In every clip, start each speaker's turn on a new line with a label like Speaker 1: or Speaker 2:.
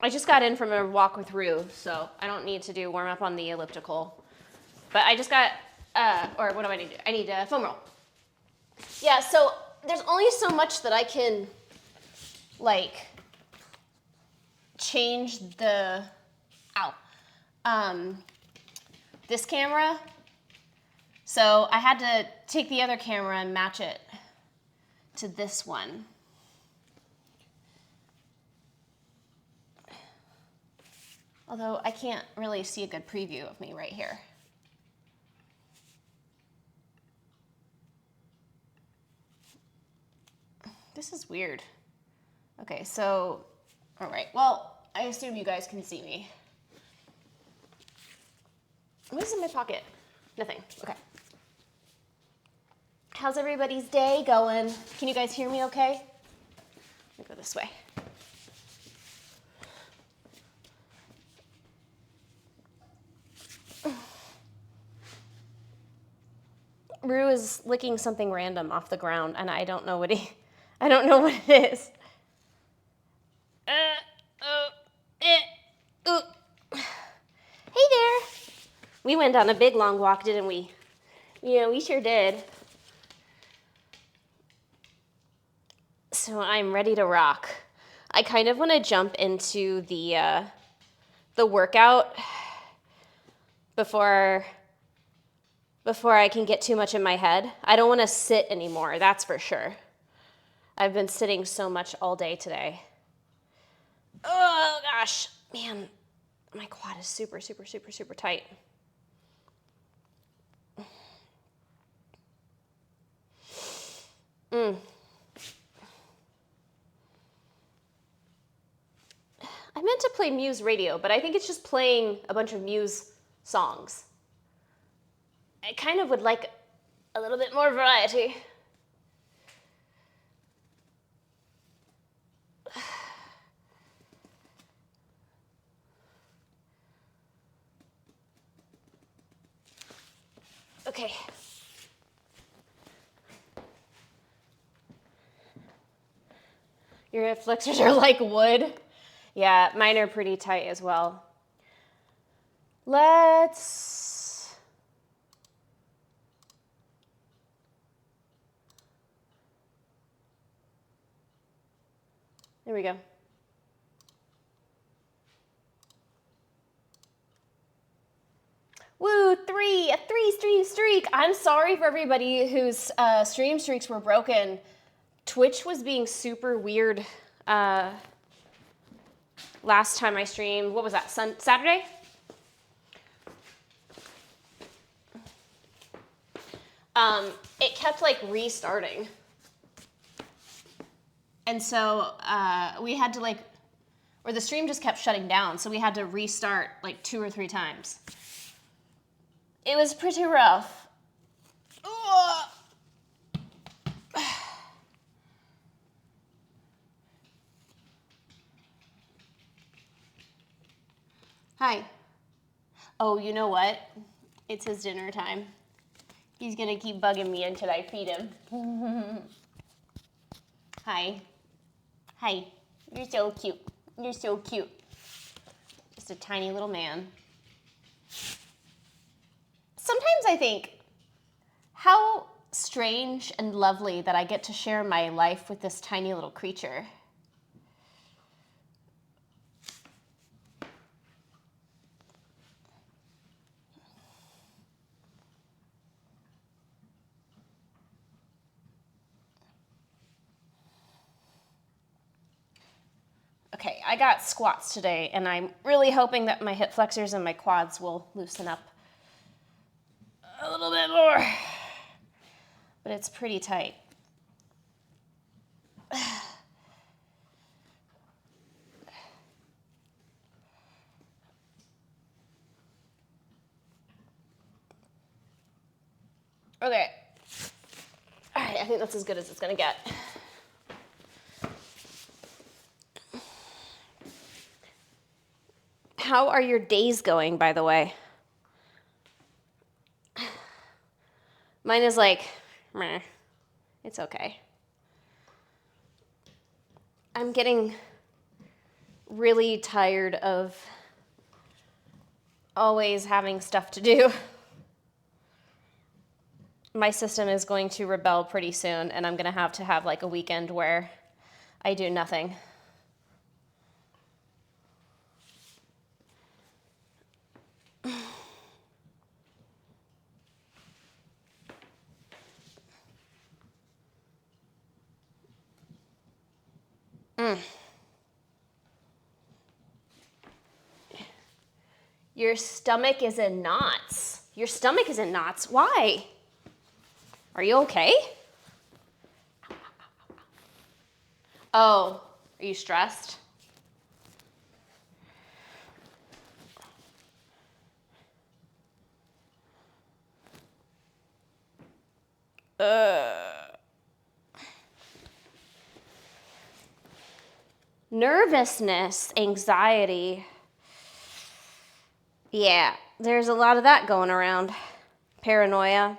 Speaker 1: I just got in from a walk with Rue, so I don't need to do warm up on the elliptical. But I just got, or what do I need to do? I need a foam roll. Yeah, so there's only so much that I can, like, change the, this camera. So I had to take the other camera and match it to this one. Although I can't really see a good preview of me right here. This is weird. Okay, so, all right, well, I assume you guys can see me. What is in my pocket? Nothing, okay. How's everybody's day going? Can you guys hear me okay? Let me go this way. Rue is licking something random off the ground, and I don't know what it is. Hey there. We went on a big long walk, didn't we? Yeah, we sure did. So I'm ready to rock. I kind of want to jump into the workout before I can get too much in my head. I don't want to sit anymore, that's for sure. I've been sitting so much all day today. Oh gosh, man, my quad is super, super, super, super tight. I meant to play Muse Radio, but I think it's just playing a bunch of Muse songs. I kind of would like a little bit more variety. Okay. Your hip flexors are like wood. Yeah, mine are pretty tight as well. There we go. Woo, a three-stream streak. I'm sorry for everybody whose stream streaks were broken. Twitch was being super weird last time I streamed. What was that, Saturday? It kept like restarting. And so we had to or the stream just kept shutting down. So we had to restart like 2 or 3 times. It was pretty rough. Hi. Oh, you know what? It's his dinner time. He's gonna keep bugging me until I feed him. Hi. Hi. You're so cute. You're so cute. Just a tiny little man. Sometimes I think, how strange and lovely that I get to share my life with this tiny little creature. Okay, I got squats today, and I'm really hoping that my hip flexors and my quads will loosen up a little bit more. But it's pretty tight. Okay. All right, I think that's as good as it's gonna get. How are your days going, by the way? Mine is like, meh. It's okay. I'm getting really tired of always having stuff to do. My system is going to rebel pretty soon, and I'm going to have like a weekend where I do nothing. Your stomach is in knots. Your stomach is in knots. Why? Are you okay? Oh, are you stressed? Nervousness, anxiety. Yeah, there's a lot of that going around. Paranoia.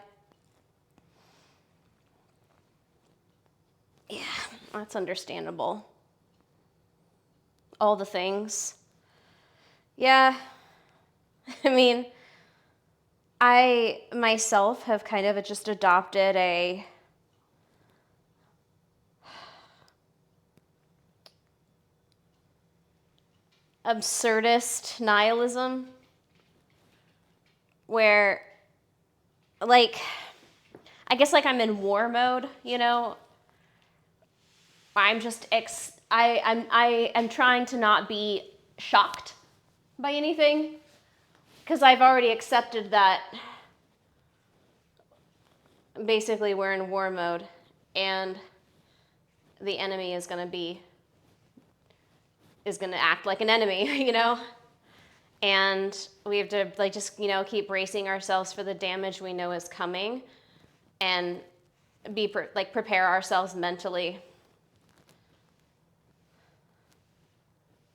Speaker 1: Yeah, that's understandable. All the things. Yeah. I mean, I myself have kind of just adopted a absurdist nihilism where, like, I guess like I'm in war mode, you know. I'm just I'm trying to not be shocked by anything because I've already accepted that basically we're in war mode and the enemy is going to act like an enemy, you know? And we have to like just, you know, keep bracing ourselves for the damage we know is coming and prepare ourselves mentally.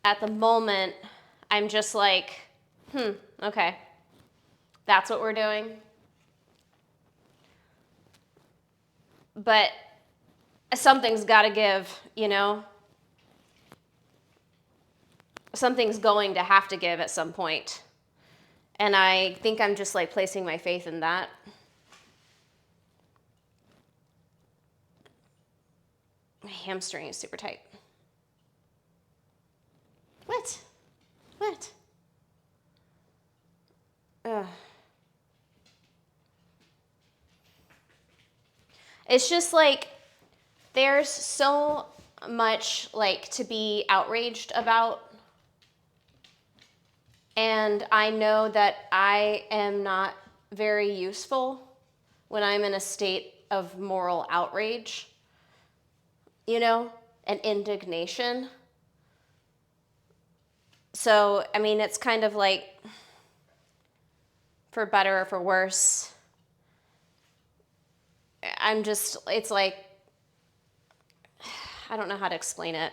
Speaker 1: At the moment, I'm just like, okay, that's what we're doing. But something's got to give, you know? Something's going to have to give at some point. And I think I'm just like placing my faith in that. My hamstring is super tight. What? Ugh. It's just like there's so much like to be outraged about. And I know that I am not very useful when I'm in a state of moral outrage, you know, and indignation. So, I mean, it's kind of like, for better or for worse, it's like, I don't know how to explain it.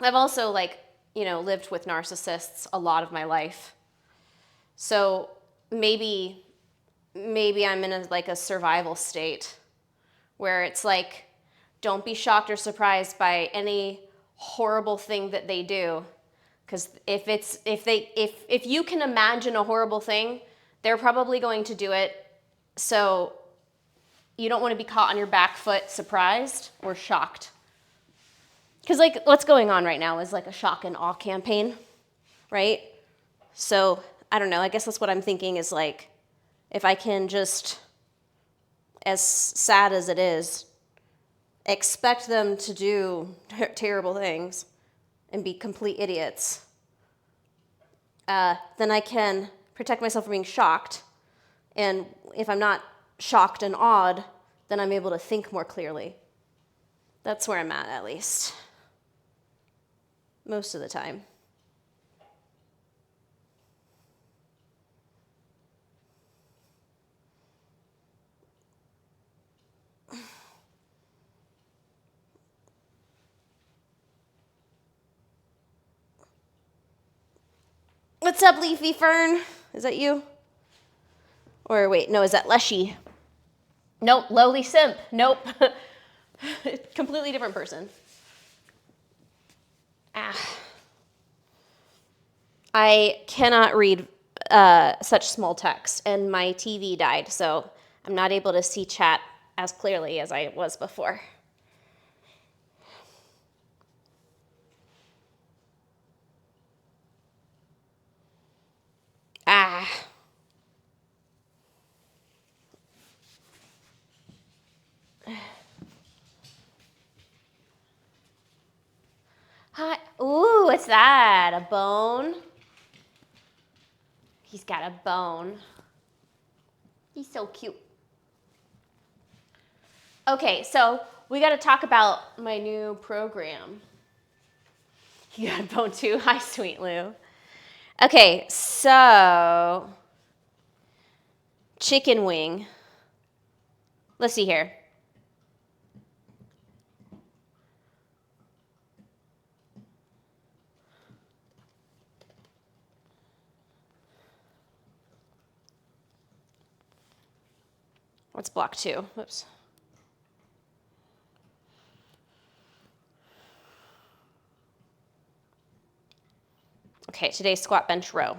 Speaker 1: I've also like, you know, lived with narcissists a lot of my life. So maybe I'm in a survival state where it's like, don't be shocked or surprised by any horrible thing that they do. Because if you can imagine a horrible thing, they're probably going to do it. So you don't want to be caught on your back foot surprised or shocked. Because like what's going on right now is like a shock and awe campaign, right? So I don't know, I guess that's what I'm thinking is like, if I can just, as sad as it is, expect them to do terrible things and be complete idiots, then I can protect myself from being shocked. And if I'm not shocked and awed, then I'm able to think more clearly. That's where I'm at least. Most of the time. What's up, Leafy Fern? Is that you? Or wait, no, is that Leshy? Nope, Lowly Simp. Nope. Completely different person. I cannot read such small text, and my TV died, so I'm not able to see chat as clearly as I was before. Ah. Hi. Ooh, what's that? A bone? He's got a bone. He's so cute. Okay, so we got to talk about my new program. You got a bone too? Hi, Sweet Lou. Okay, so chicken wing. Let's see here. What's block 2? Whoops. Okay, today's squat, bench, row.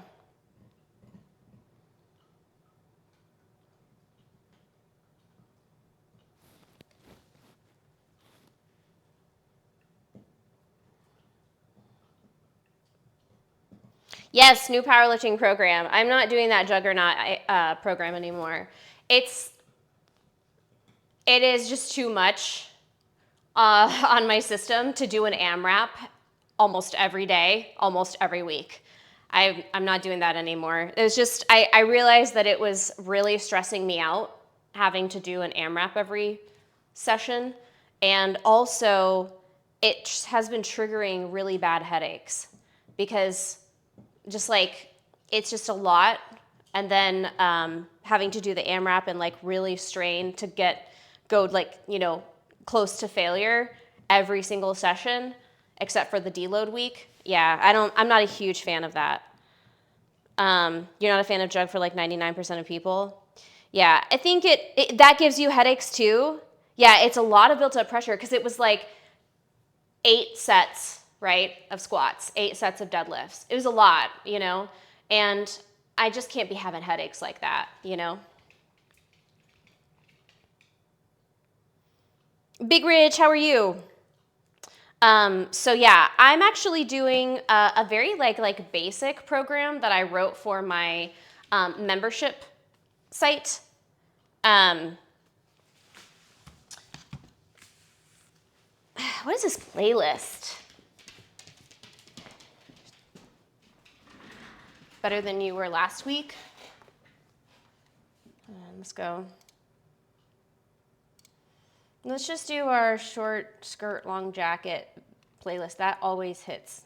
Speaker 1: Yes, new powerlifting program. I'm not doing that juggernaut program anymore. It is just too much on my system to do an AMRAP almost every day, almost every week. I'm not doing that anymore. It was just, I realized that it was really stressing me out having to do an AMRAP every session. And also, it has been triggering really bad headaches because just like, it's just a lot. And then having to do the AMRAP and like really strain to go like, close to failure every single session, except for the deload week. Yeah, I'm not a huge fan of that. You're not a fan of jug for like 99% of people? Yeah, I think that gives you headaches too. Yeah, it's a lot of built up pressure because it was like 8 sets, right, of squats, 8 sets of deadlifts. It was a lot, and I just can't be having headaches like that, Big Rich, how are you? So yeah, I'm actually doing a very like basic program that I wrote for my membership site. What is this playlist? Better than you were last week? Let's go. Let's just do our short skirt, long jacket playlist. That always hits.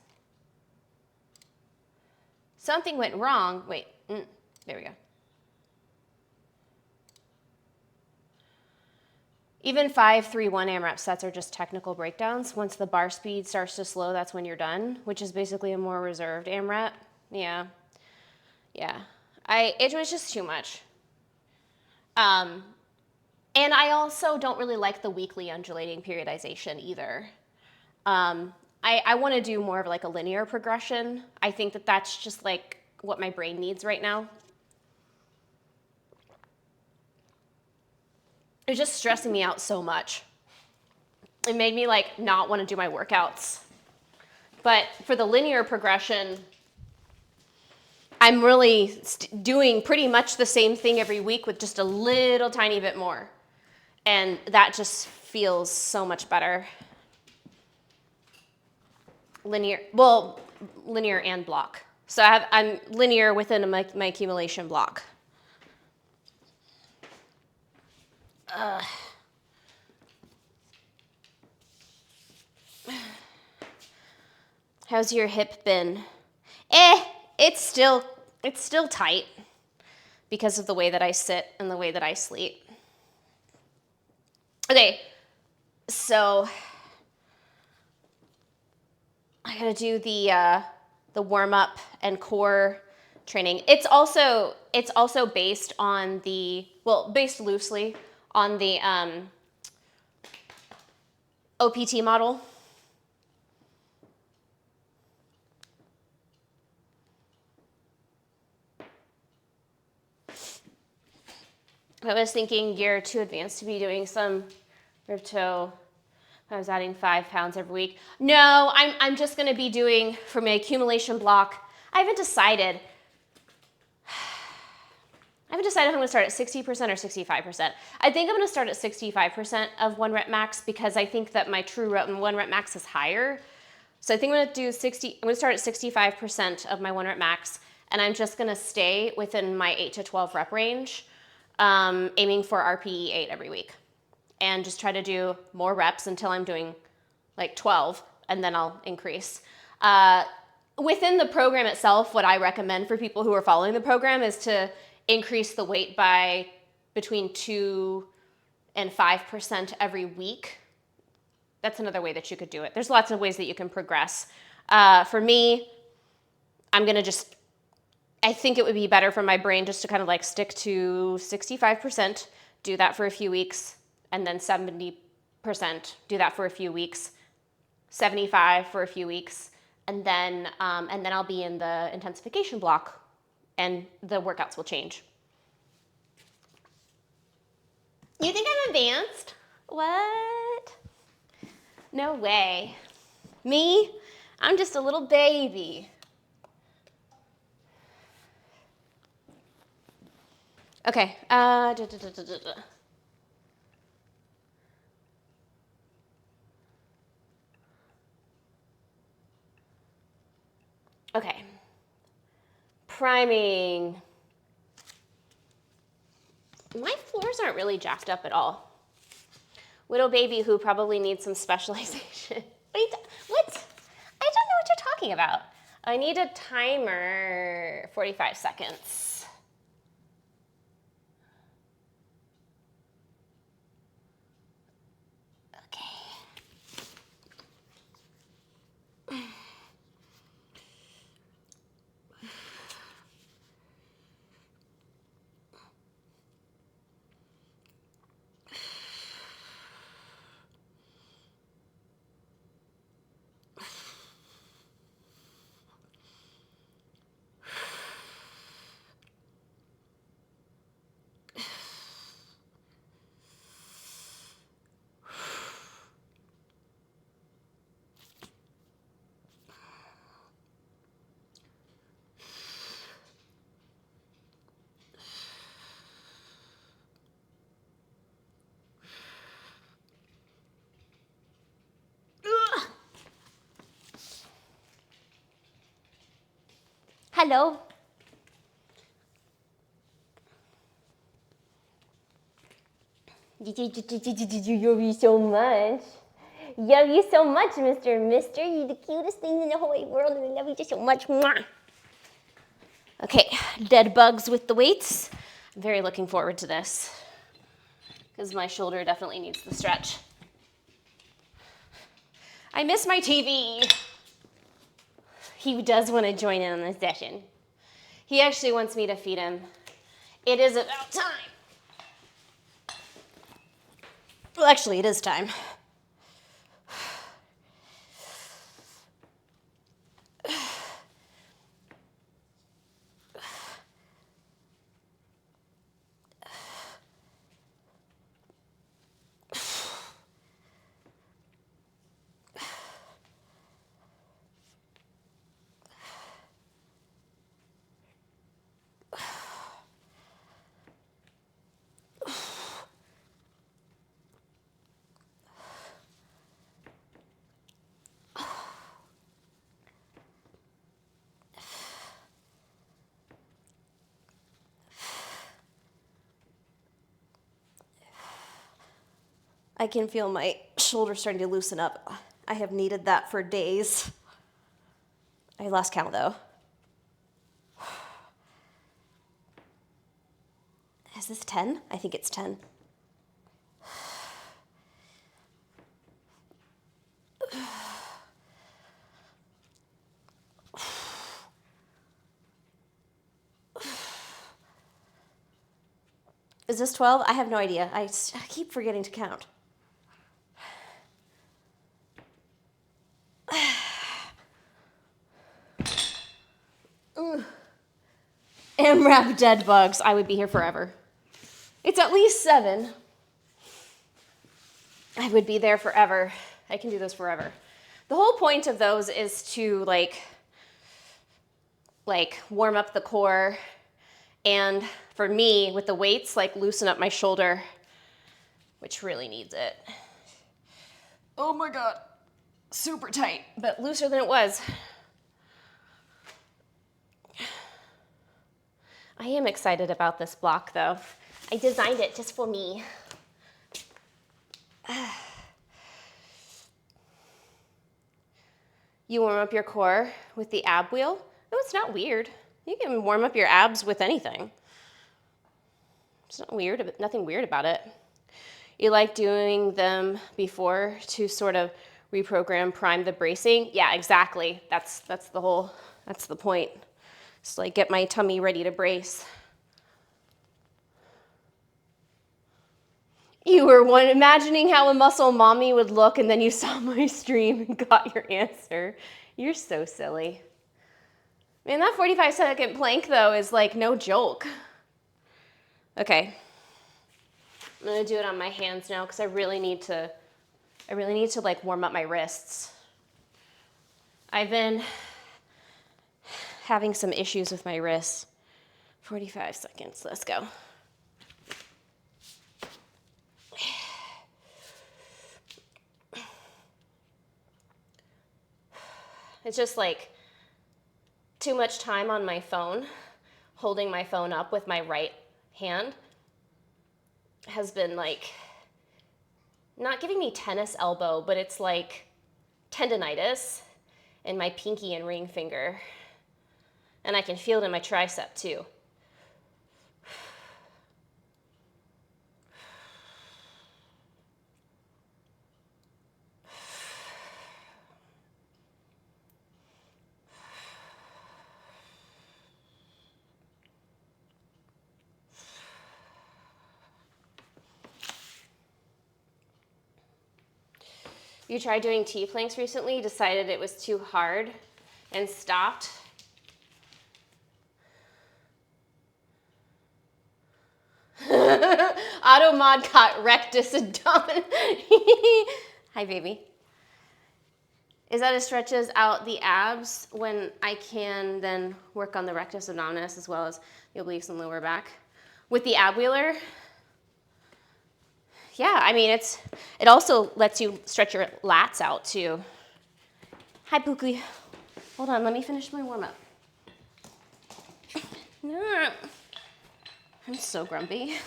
Speaker 1: Something went wrong. Wait, there we go. Even 5-3-1 AMRAP sets are just technical breakdowns. Once the bar speed starts to slow, that's when you're done, which is basically a more reserved AMRAP. Yeah. It was just too much. And I also don't really like the weekly undulating periodization either. I want to do more of like a linear progression. I think that that's just like what my brain needs right now. It was just stressing me out so much. It made me like not want to do my workouts. But for the linear progression, I'm really doing pretty much the same thing every week with just a little tiny bit more. And that just feels so much better. Linear and block. So I'm linear within my accumulation block. How's your hip been? It's still tight because of the way that I sit and the way that I sleep. Okay, so I gotta do the warm up and core training. It's also based on based loosely on the OPT model. I was thinking year too advanced to be doing some rib toe. I was adding 5 pounds every week. No, I'm just gonna be doing, for my accumulation block, I haven't decided. I haven't decided if I'm gonna start at 60% or 65%. I think I'm gonna start at 65% of 1 rep max because I think that my true 1 rep max is higher. So I think I'm gonna start at 65% of my 1 rep max, and I'm just gonna stay within my 8 to 12 rep range, aiming for RPE 8 every week. And just try to do more reps until I'm doing like 12, and then I'll increase. Within the program itself, what I recommend for people who are following the program is to increase the weight by between 2 and 5% every week. That's another way that you could do it. There's lots of ways that you can progress. For me, I think it would be better for my brain just to kind of like stick to 65%, do that for a few weeks, and then 70%, do that for a few weeks, 75 for a few weeks, and then I'll be in the intensification block, and the workouts will change. You think I'm advanced? What? No way. Me? I'm just a little baby. Okay. Okay. Priming. My floors aren't really jacked up at all. Little baby who probably needs some specialization. What? I don't know what you're talking about. I need a timer, 45 seconds. Hello. Love you so much. Love you so much, Mr. Mister. You're the cutest thing in the whole wide world, and I love you just so much. Mwah. Okay, dead bugs with the weights. I'm very looking forward to this because my shoulder definitely needs the stretch. I miss my TV. He does want to join in on this session. He actually wants me to feed him. It is about time. Well, actually, it is time. I can feel my shoulder starting to loosen up. I have needed that for days. I lost count though. Is this 10? I think it's 10. Is this 12? I have no idea. I keep forgetting to count. AMRAP dead bugs. I would be here forever. It's at least 7. I would be there forever. I can do those forever. The whole point of those is to like warm up the core, and for me with the weights, like loosen up my shoulder, which really needs it. Oh my God, super tight, but looser than it was. I am excited about this block though. I designed it just for me. You warm up your core with the ab wheel? No, it's not weird. You can warm up your abs with anything. It's not weird, nothing weird about it. You like doing them before to sort of reprogram, prime the bracing? Yeah, exactly. That's the point. Just like get my tummy ready to brace. You were imagining how a muscle mommy would look, and then you saw my stream and got your answer. You're so silly. Man, that 45-second plank, though, is like no joke. Okay. I'm gonna do it on my hands now because I really need to like warm up my wrists. I've been having some issues with my wrists. 45 seconds, let's go. It's just like too much time on my phone, holding my phone up with my right hand has been like, not giving me tennis elbow, but it's like tendonitis in my pinky and ring finger. And I can feel it in my tricep too. You tried doing T-planks recently, decided it was too hard, and stopped. Automod got rectus abdominis. Hi, baby. Is that it stretches out the abs when I can then work on the rectus abdominis as well as the obliques and lower back? With the ab wheeler? Yeah, I mean, it also lets you stretch your lats out too. Hi, Pookie. Hold on, let me finish my warm-up. I'm so grumpy.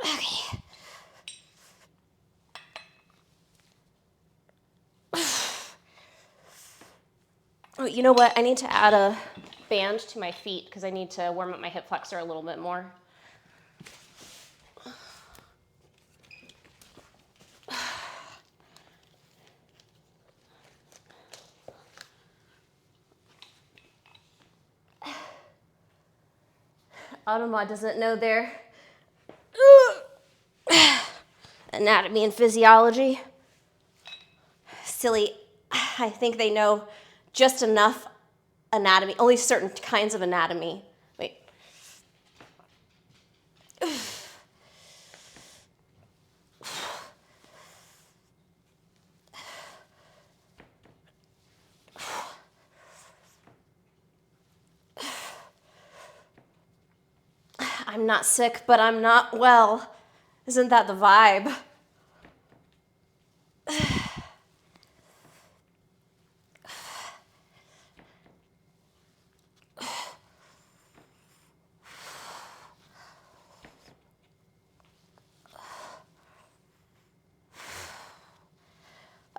Speaker 1: Okay. Oh, you know what? I need to add a band to my feet because I need to warm up my hip flexor a little bit more. Automod doesn't know their anatomy and physiology. Silly. I think they know just enough anatomy, only certain kinds of anatomy. Wait. I'm not sick, but I'm not well. Isn't that the vibe?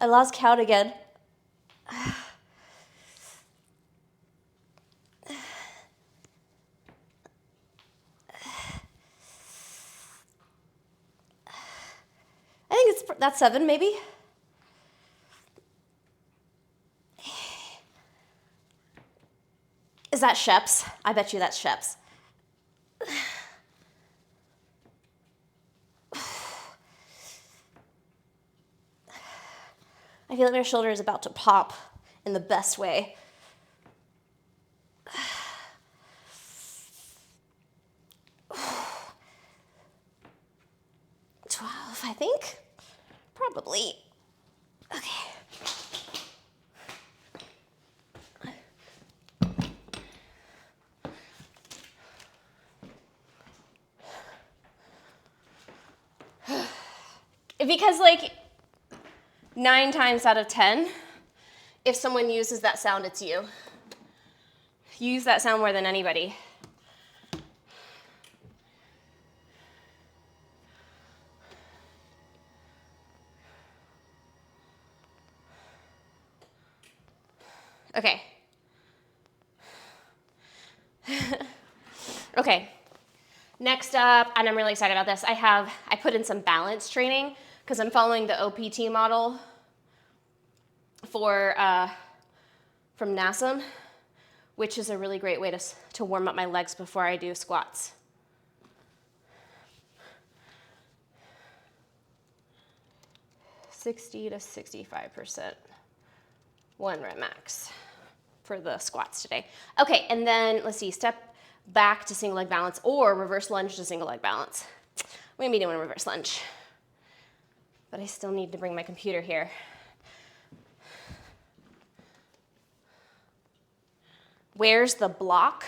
Speaker 1: I lost count again. I think that's 7, maybe. Is that Sheps? I bet you that's Sheps. I feel like my shoulder is about to pop in the best way. Probably. Okay. Because like 9 times out of 10, if someone uses that sound, it's you. You use that sound more than anybody. Okay. Okay. Next up, and I'm really excited about this, I put in some balance training because I'm following the OPT model from NASM, which is a really great way to warm up my legs before I do squats. (60 to 65%), 1 rep max for the squats today. Okay, and then let's see, step back to single leg balance or reverse lunge to single leg balance. I'm gonna be doing a reverse lunge, but I still need to bring my computer here. Where's the block?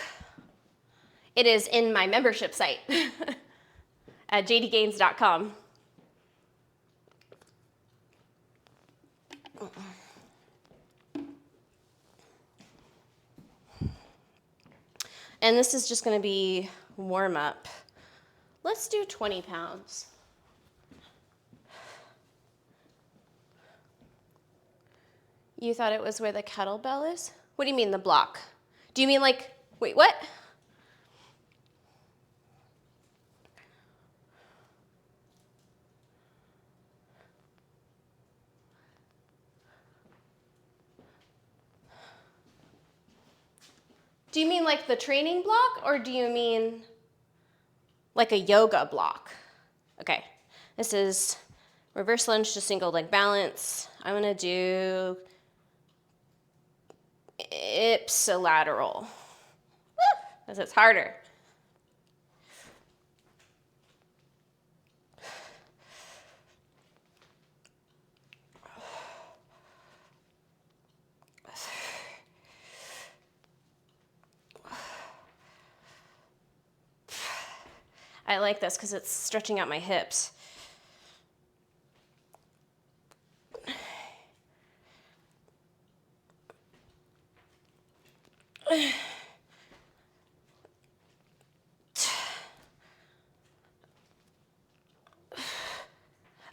Speaker 1: It is in my membership site at jdgaines.com. And this is just gonna be warm up. Let's do 20 pounds. You thought it was where the kettlebell is? What do you mean the block? Do you mean like, wait, what? Do you mean like the training block, or do you mean like a yoga block? Okay, this is reverse lunge to single leg balance. I'm gonna do ipsilateral, because it's harder. I like this because it's stretching out my hips.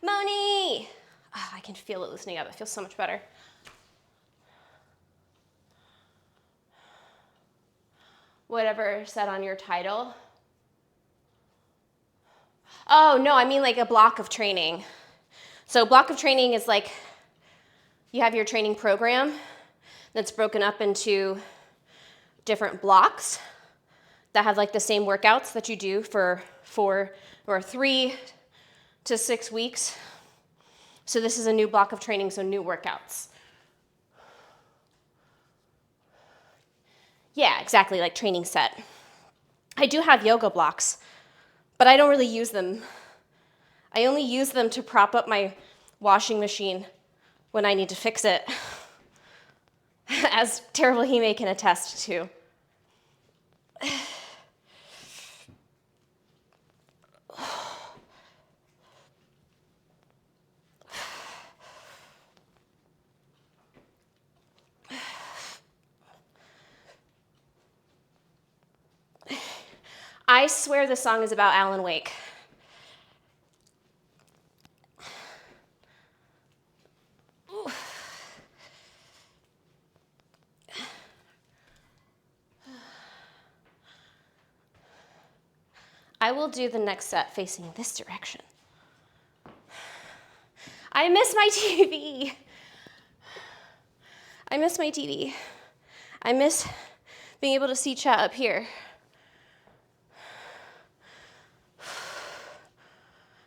Speaker 1: Moni! Oh, I can feel it loosening up. It feels so much better. Whatever said on your title. Oh, no, I mean like a block of training. So block of training is like you have your training program that's broken up into different blocks that have like the same workouts that you do for 4 or 3 to 6 weeks. So this is a new block of training, so new workouts. Yeah, exactly, like training set. I do have yoga blocks, but I don't really use them. I only use them to prop up my washing machine when I need to fix it, as Terrible Hime can attest to. I swear this song is about Alan Wake. I will do the next set facing this direction. I miss my TV. I miss my TV. I miss being able to see chat up here.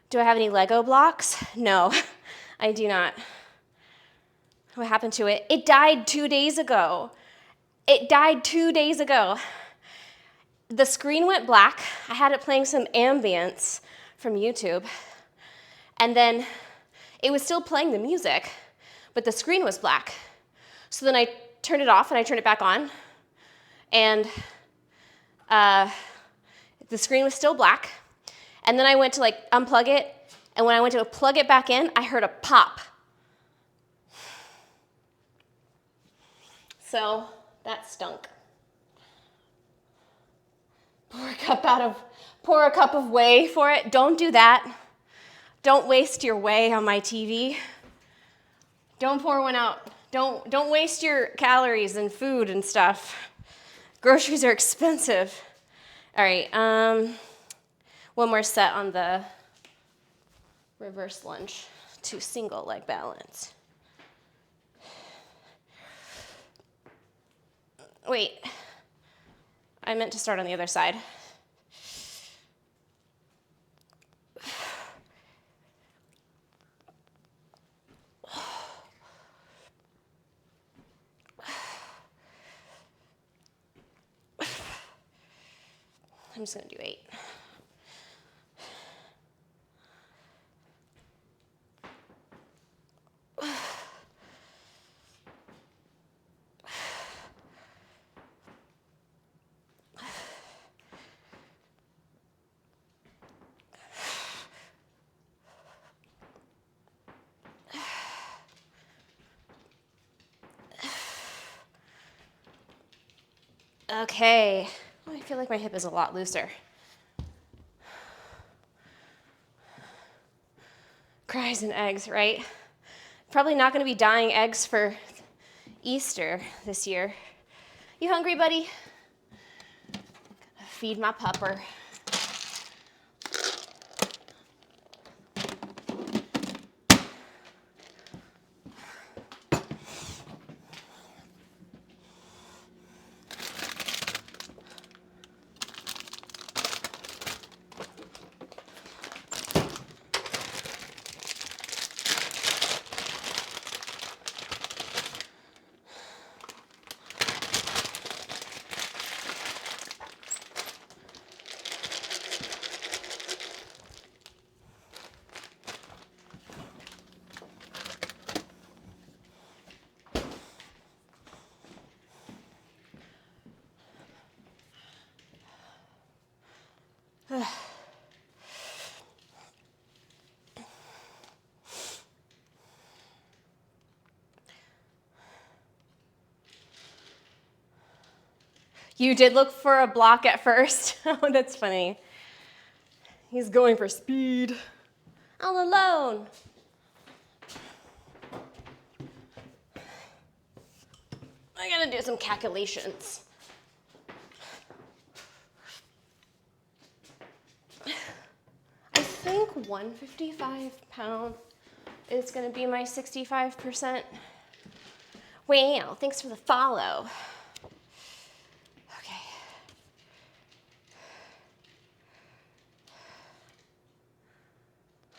Speaker 1: Do I have any Lego blocks? No, I do not. What happened to it? It died 2 days ago. It died 2 days ago. The screen went black. I had it playing some ambience from YouTube. And then it was still playing the music, but the screen was black. So then I turned it off and I turned it back on, and the screen was still black. And then I went to like unplug it, and when I went to plug it back in, I heard a pop. So that stunk. Pour a cup of whey for it. Don't do that. Don't waste your whey on my TV. Don't pour one out. Don't waste your calories and food and stuff. Groceries are expensive. All right, one more set on the reverse lunge to single leg balance. Wait, I meant to start on the other side. I'm just gonna do 8. Okay, oh, I feel like my hip is a lot looser. Cries and eggs, right? Probably not gonna be dying eggs for Easter this year. You hungry, buddy? Gotta feed my pupper. You did look for a block at first. Oh, that's funny. He's going for speed. All alone. I gotta do some calculations. I think 155 pound is gonna be my 65%. Wow, thanks for the follow. Okay.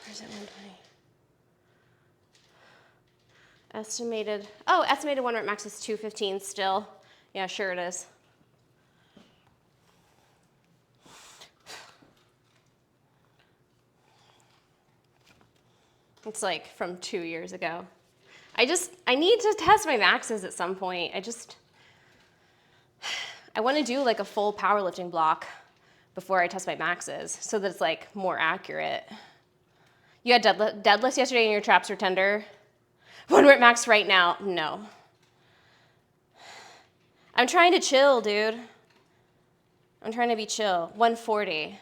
Speaker 1: Where's it 120? Estimated 1 rep max is 215 still. Yeah, sure it is. It's like from 2 years ago. I need to test my maxes at some point. I want to do like a full powerlifting block before I test my maxes so that it's like more accurate. You had deadlifts yesterday and your traps are tender. 1 rep max right now, no. I'm trying to chill, dude. I'm trying to be chill. 140.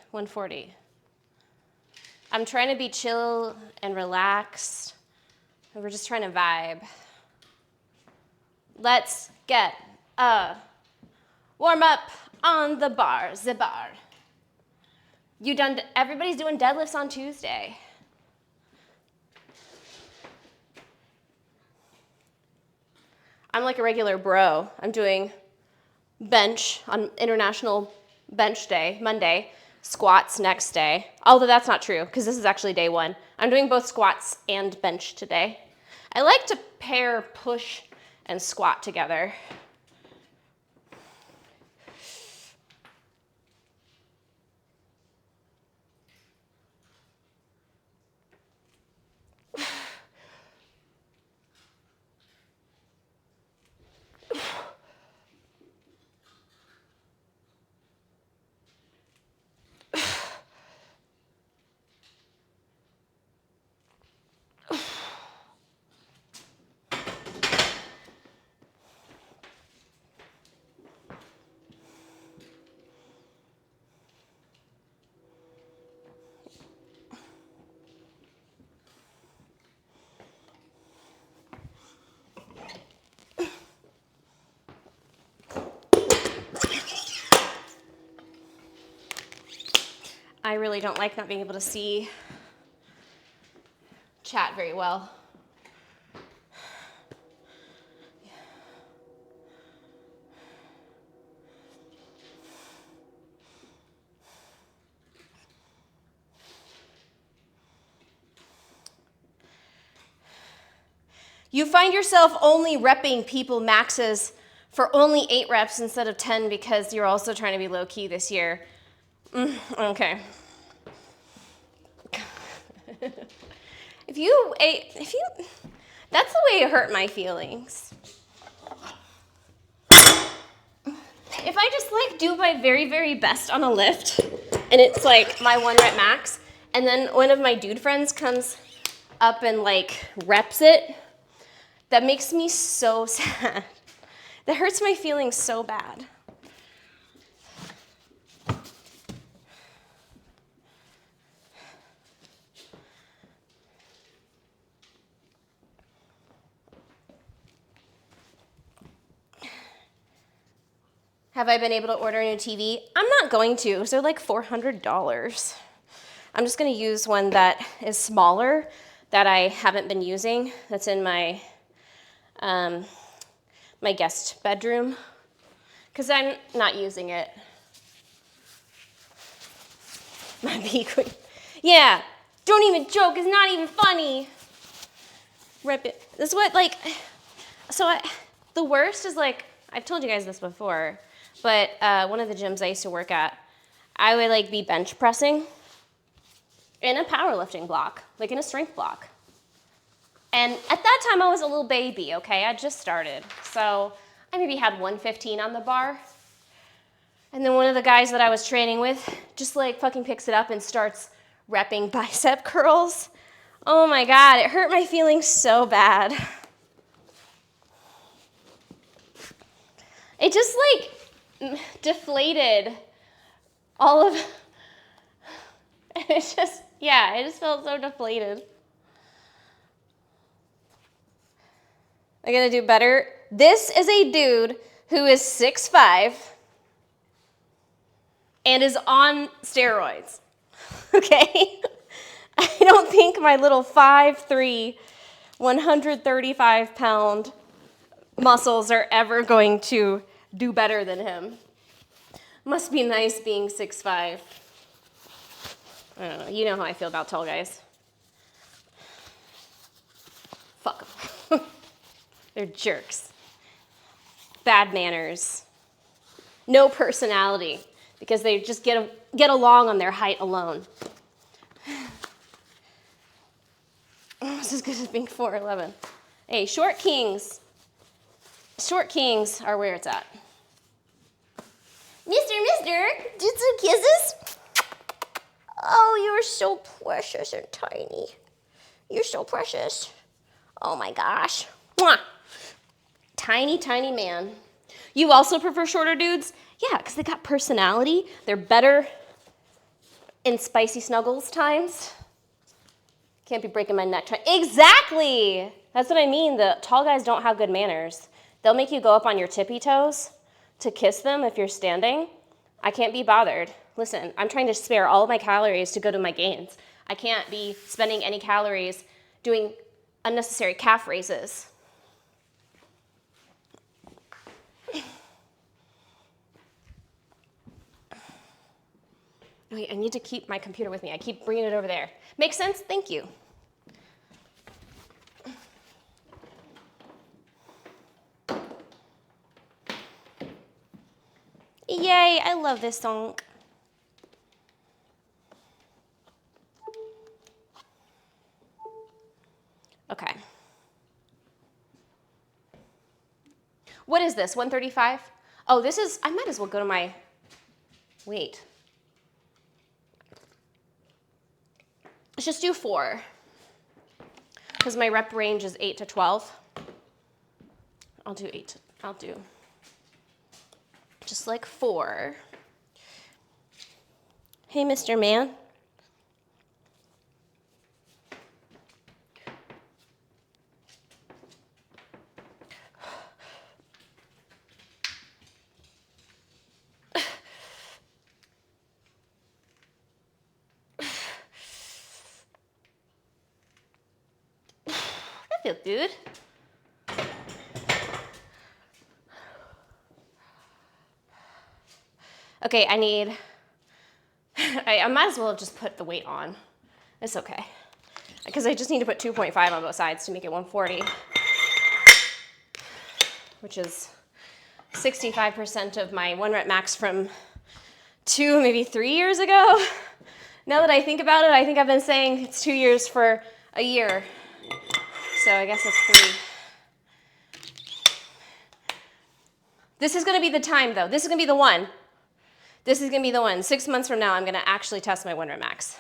Speaker 1: I'm trying to be chill and relaxed. We're just trying to vibe. Let's get a warm up on the bar, everybody's doing deadlifts on Tuesday. I'm like a regular bro. I'm doing bench on International Bench Day, Monday, squats next day. Although that's not true, because this is actually day 1. I'm doing both squats and bench today. I like to pair push and squat together. I really don't like not being able to see chat very well. You find yourself only repping people maxes for only 8 reps instead of 10 because you're also trying to be low key this year. Okay. That's the way it hurt my feelings. If I just like do my very, very best on a lift and it's like my 1 rep max, and then one of my dude friends comes up and like reps it, that makes me so sad. That hurts my feelings so bad. Have I been able to order a new TV? I'm not going to, because they're like $400. I'm just gonna use one that is smaller that I haven't been using, that's in my my guest bedroom, because I'm not using it. My B queen. Yeah, don't even joke, it's not even funny. Rip it. This is what, like, the worst is like, I've told you guys this before, but one of the gyms I used to work at, I would like be bench pressing in a powerlifting block, like in a strength block. And at that time I was a little baby, okay? I just started. So I maybe had 115 on the bar. And then one of the guys that I was training with just like fucking picks it up and starts repping bicep curls. Oh my God, it hurt my feelings so bad. It just like deflated all of, it just felt so deflated. I'm gonna do better. This is a dude who is 6'5" and is on steroids, okay? I don't think my little 5'3", 135-pound muscles are ever going to do better than him. Must be nice being 6'5". I don't know, you know how I feel about tall guys. Fuck them. They're jerks. Bad manners. No personality, because they just get along on their height alone. Almost as good as being 4'11". Hey, short kings. Short kings are where it's at. Mister, did some kisses? Oh, you're so precious and tiny. You're so precious. Oh my gosh. Mwah. Tiny, tiny man. You also prefer shorter dudes? Yeah, because they got personality. They're better in spicy snuggles times. Can't be breaking my neck. Exactly! That's what I mean. The tall guys don't have good manners. They'll make you go up on your tippy toes to kiss them if you're standing. I can't be bothered. Listen, I'm trying to spare all of my calories to go to my gains. I can't be spending any calories doing unnecessary calf raises. Wait, I need to keep my computer with me. I keep bringing it over there. Make sense? Thank you. Yay, I love this song. Okay. What is this, 135? Oh, this is, I might as well go to my, wait. Let's just do 4, because my rep range is 8 to 12. I'll do just like 4. Hey, Mr. Man. feels good. Okay, I might as well have just put the weight on. It's okay. Because I just need to put 2.5 on both sides to make it 140, which is 65% of my 1 rep max from 2, maybe 3 years ago. Now that I think about it, I think I've been saying it's 2 years for a year. So I guess it's 3. This is gonna be the time though. This is gonna be the one. This is gonna be the one. 6 months from now, I'm gonna actually test my 1 rep max.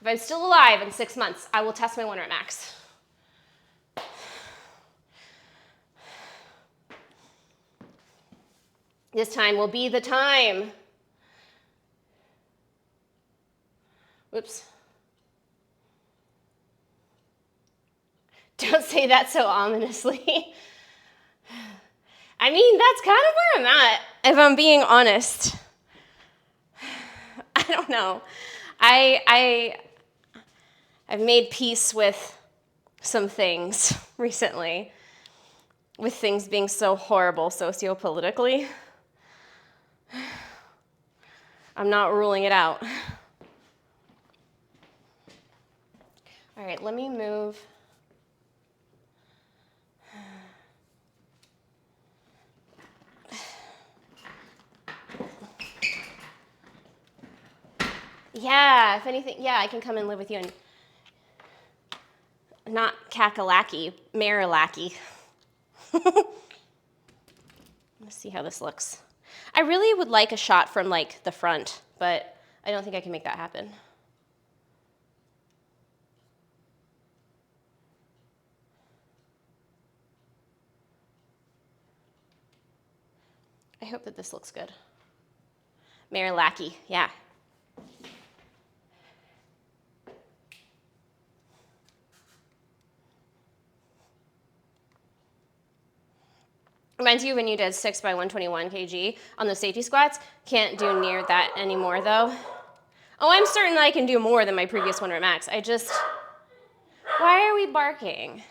Speaker 1: If I'm still alive in 6 months, I will test my 1 rep max. This time will be the time. Whoops. Don't say that so ominously. I mean, that's kind of where I'm at, if I'm being honest. I don't know. I've made peace with some things recently, with things being so horrible sociopolitically. I'm not ruling it out. All right, let me move. Yeah, if anything, yeah, I can come and live with you and not Kakalaki, Marilaki. Let's see how this looks. I really would like a shot from like the front, but I don't think I can make that happen. I hope that this looks good. Marilaki, yeah. Reminds you when you did 6 by 121 kg on the safety squats. Can't do near that anymore though. Oh, I'm certain that I can do more than my previous 1 rep max. Why are we barking?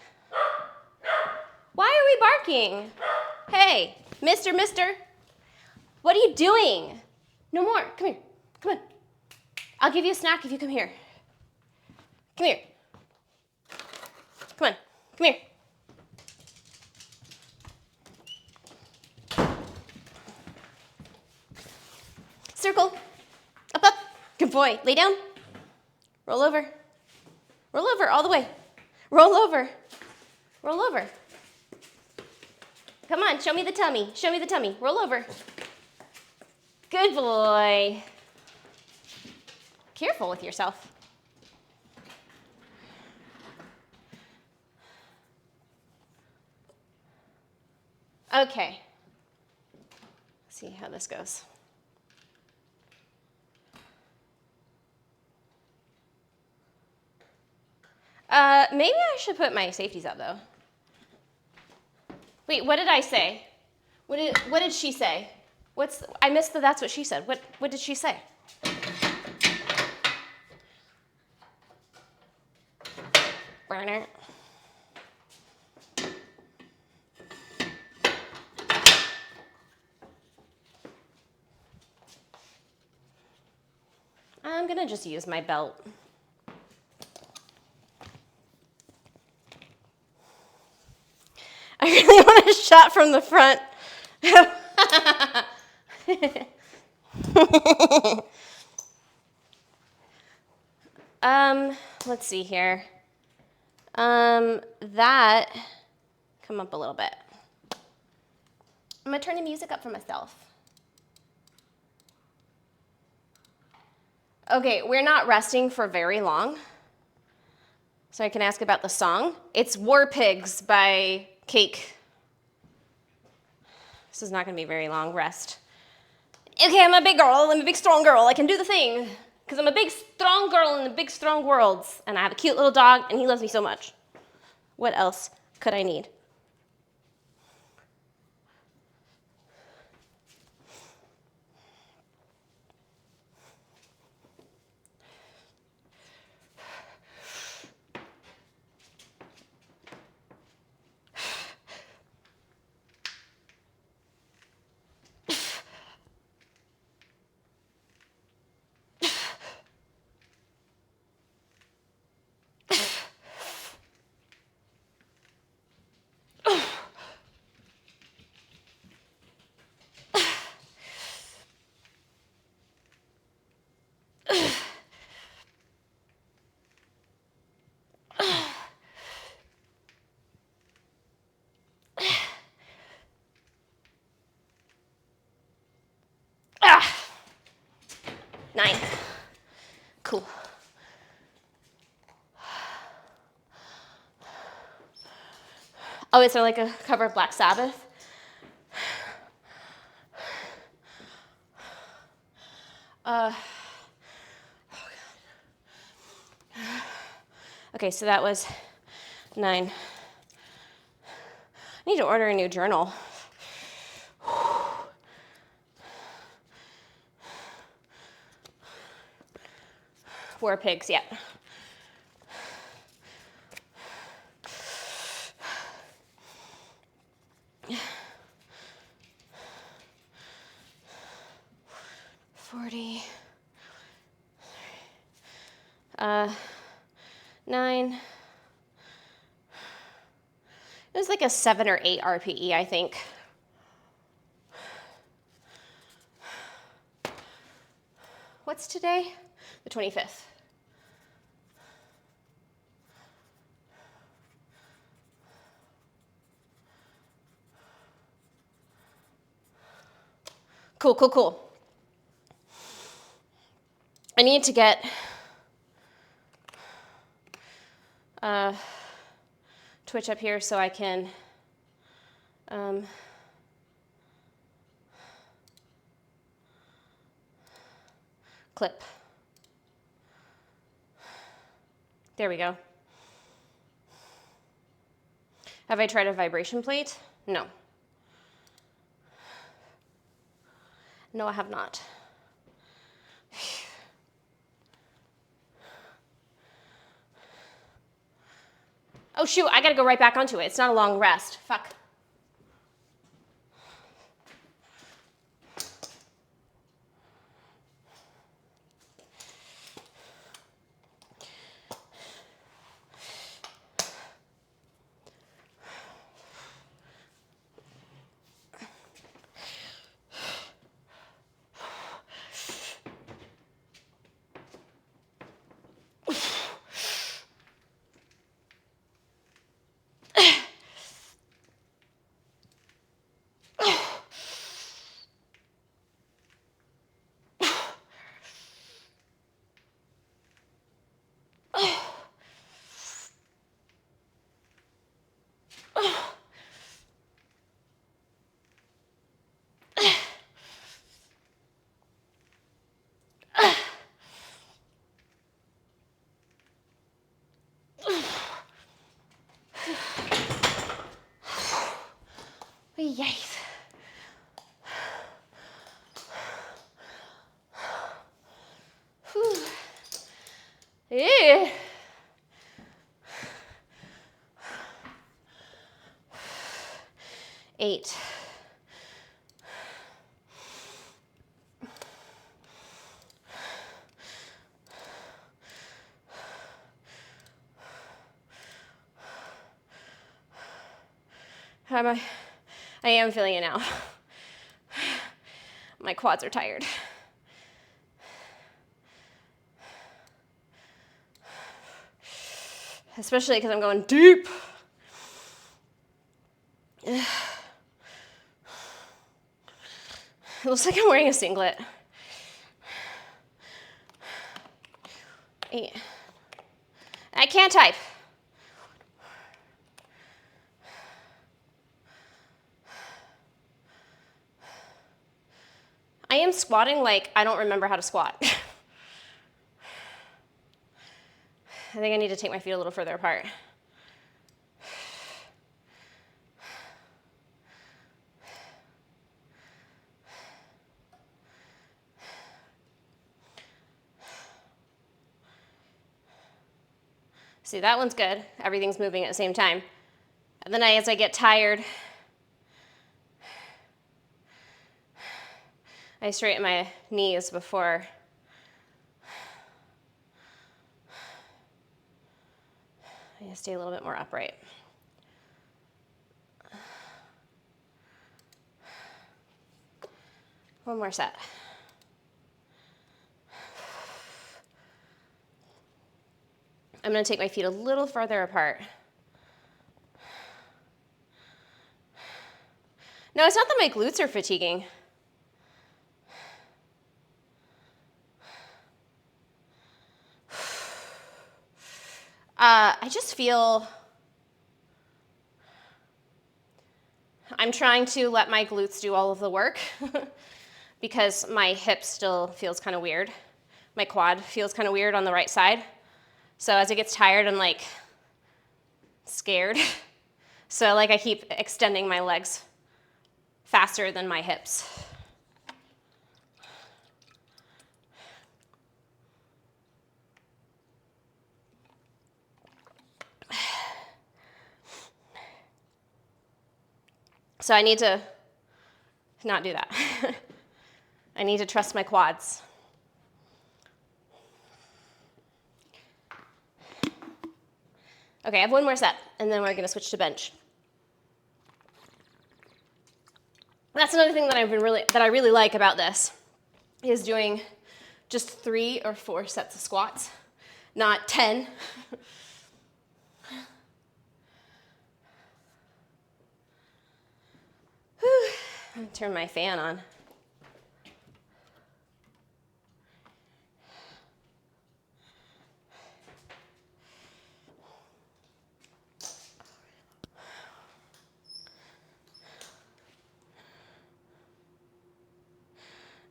Speaker 1: Why are we barking? Hey, mister, what are you doing? No more, come here, come on. I'll give you a snack if you come here. Come here. Come on, come here. Circle, up, good boy, lay down, roll over, all the way, roll over, come on, show me the tummy, roll over, good boy, careful with yourself. Okay, let's see how this goes. Maybe I should put my safeties up though. Wait, what did I say? What did she say? I missed the that's what she said. What did she say? Burner. I'm gonna just use my belt. I really want a shot from the front. Let's see here. That, come up a little bit. I'm gonna turn the music up for myself. Okay, we're not resting for very long. So I can ask about the song. It's War Pigs by Cake. This is not gonna be very long rest. Okay, I'm a big girl, I'm a big strong girl, I can do the thing. Because I'm a big strong girl in the big strong worlds. And I have a cute little dog and he loves me so much. What else could I need? 9. Cool. Oh, is there like a cover of Black Sabbath? Okay, so that was 9. I need to order a new journal. War pigs, yeah. Uh, 9. It was like a 7 or 8 RPE, I think. What's today? The 25th. Cool, cool, cool. I need to get Twitch up here so I can clip. There we go. Have I tried a vibration plate? No. No, I have not. Oh shoot, I gotta go right back onto it. It's not a long rest. Fuck. Yes. Yeah. 8. How am I? I am feeling it now. My quads are tired. Especially because I'm going deep. It looks like I'm wearing a singlet. 8. I can't type. I am squatting like I don't remember how to squat. I think I need to take my feet a little further apart. See, that one's good. Everything's moving at the same time. And then as I get tired, I straighten my knees before I need to stay a little bit more upright. One more set. I'm going to take my feet a little farther apart. No, it's not that my glutes are fatiguing. I'm trying to let my glutes do all of the work because my hip still feels kind of weird. My quad feels kind of weird on the right side. So as it gets tired, I'm like scared. So like I keep extending my legs faster than my hips. So I need to not do that. I need to trust my quads. Okay, I have one more set, and then we're gonna switch to bench. That's another thing that I really like about this, is doing just 3 or 4 sets of squats, not 10. I'm gonna turn my fan on.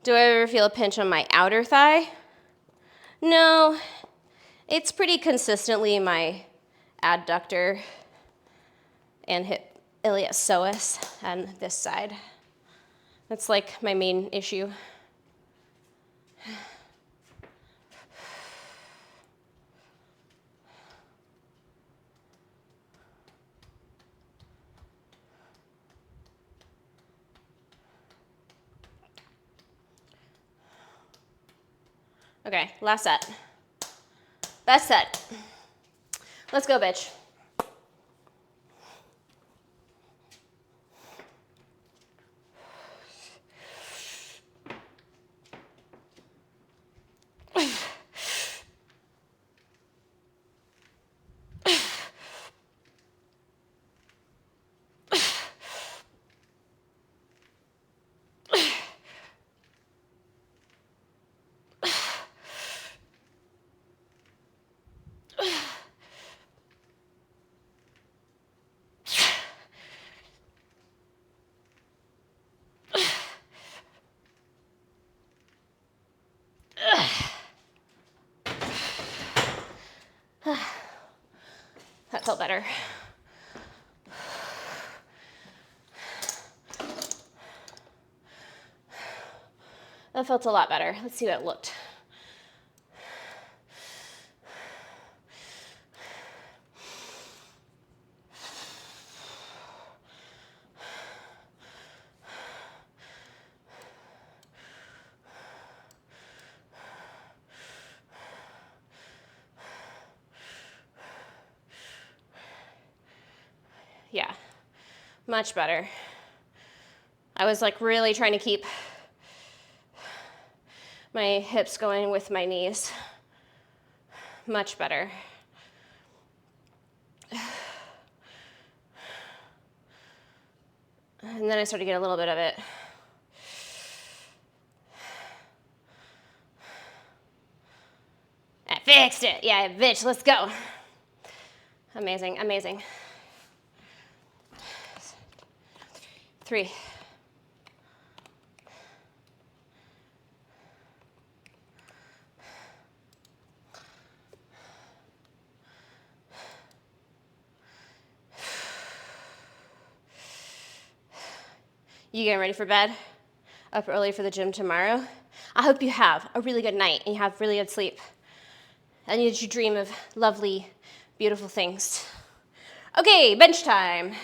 Speaker 1: Do I ever feel a pinch on my outer thigh? No, it's pretty consistently my adductor and hip iliopsoas on this side. That's like my main issue. Okay, last set. Best set. Let's go, bitch. That felt better. That felt a lot better. Let's see what it looked. Yeah, much better. I was like really trying to keep my hips going with my knees. Much better. And then I started to get a little bit of it. I fixed it. Yeah, bitch, let's go. Amazing, amazing. 3. You getting ready for bed? Up early for the gym tomorrow? I hope you have a really good night and you have really good sleep. And that you dream of lovely, beautiful things. Okay, bench time.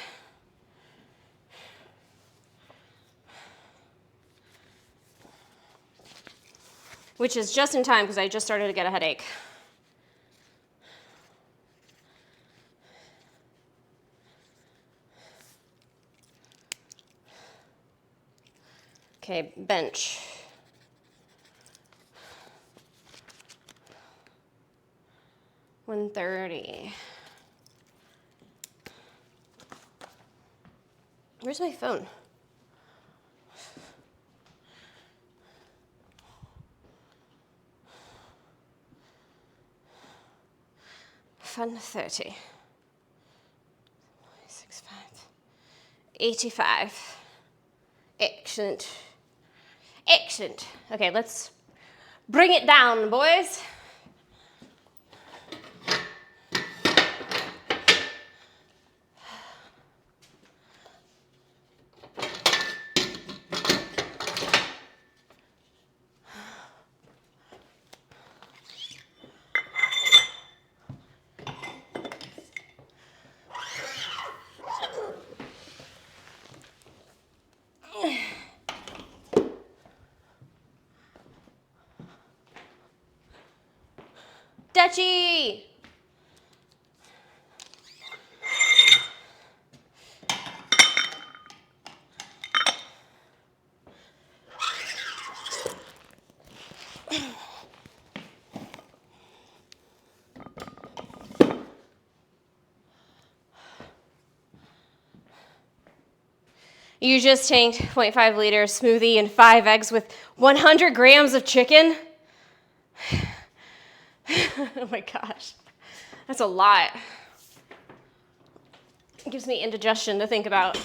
Speaker 1: Which is just in time because I just started to get a headache. Okay, bench. $130. Where's my phone? $130. 85. Excellent. Excellent. Okay, let's bring it down, boys. Dutchie! You just tanked 0.5 liter smoothie and 5 eggs with 100 grams of chicken? Oh my gosh, that's a lot. It gives me indigestion to think about.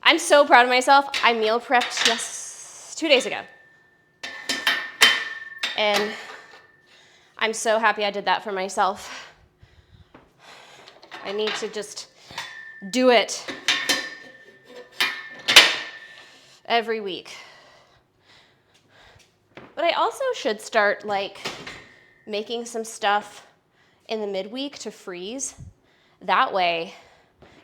Speaker 1: I'm so proud of myself. I meal prepped just 2 days ago. And I'm so happy I did that for myself. I need to just do it every week. But I also should start making some stuff in the midweek to freeze. That way,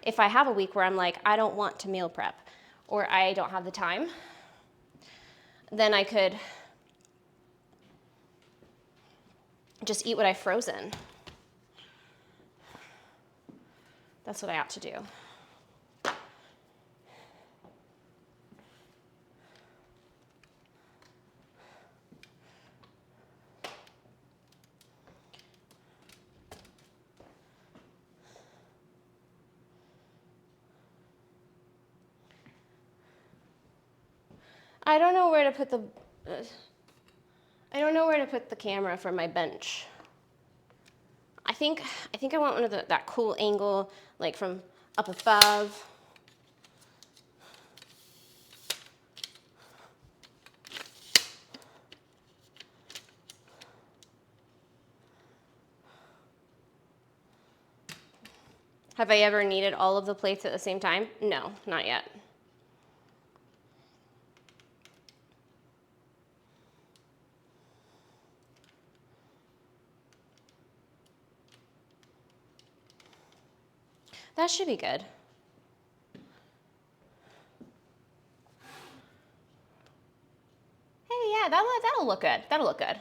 Speaker 1: if I have a week where I'm like, I don't want to meal prep or I don't have the time, then I could just eat what I've frozen. That's what I ought to do. I don't know where to put the camera for my bench. I think I want one of that cool angle, like from up above. Have I ever needed all of the plates at the same time? No, not yet. That should be good. Hey, yeah, that'll look good. That'll look good.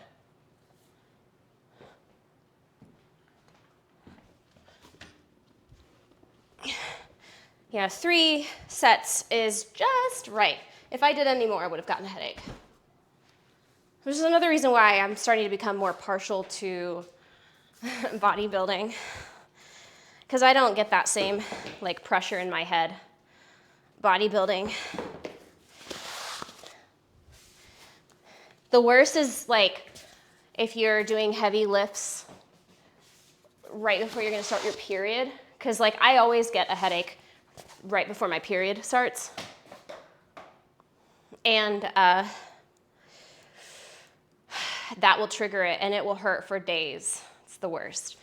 Speaker 1: Yeah, 3 sets is just right. If I did any more, I would have gotten a headache. Which is another reason why I'm starting to become more partial to bodybuilding. Because I don't get that same pressure in my head. Bodybuilding. The worst is if you're doing heavy lifts right before you're gonna start your period. Because I always get a headache right before my period starts. And that will trigger it and it will hurt for days. It's the worst.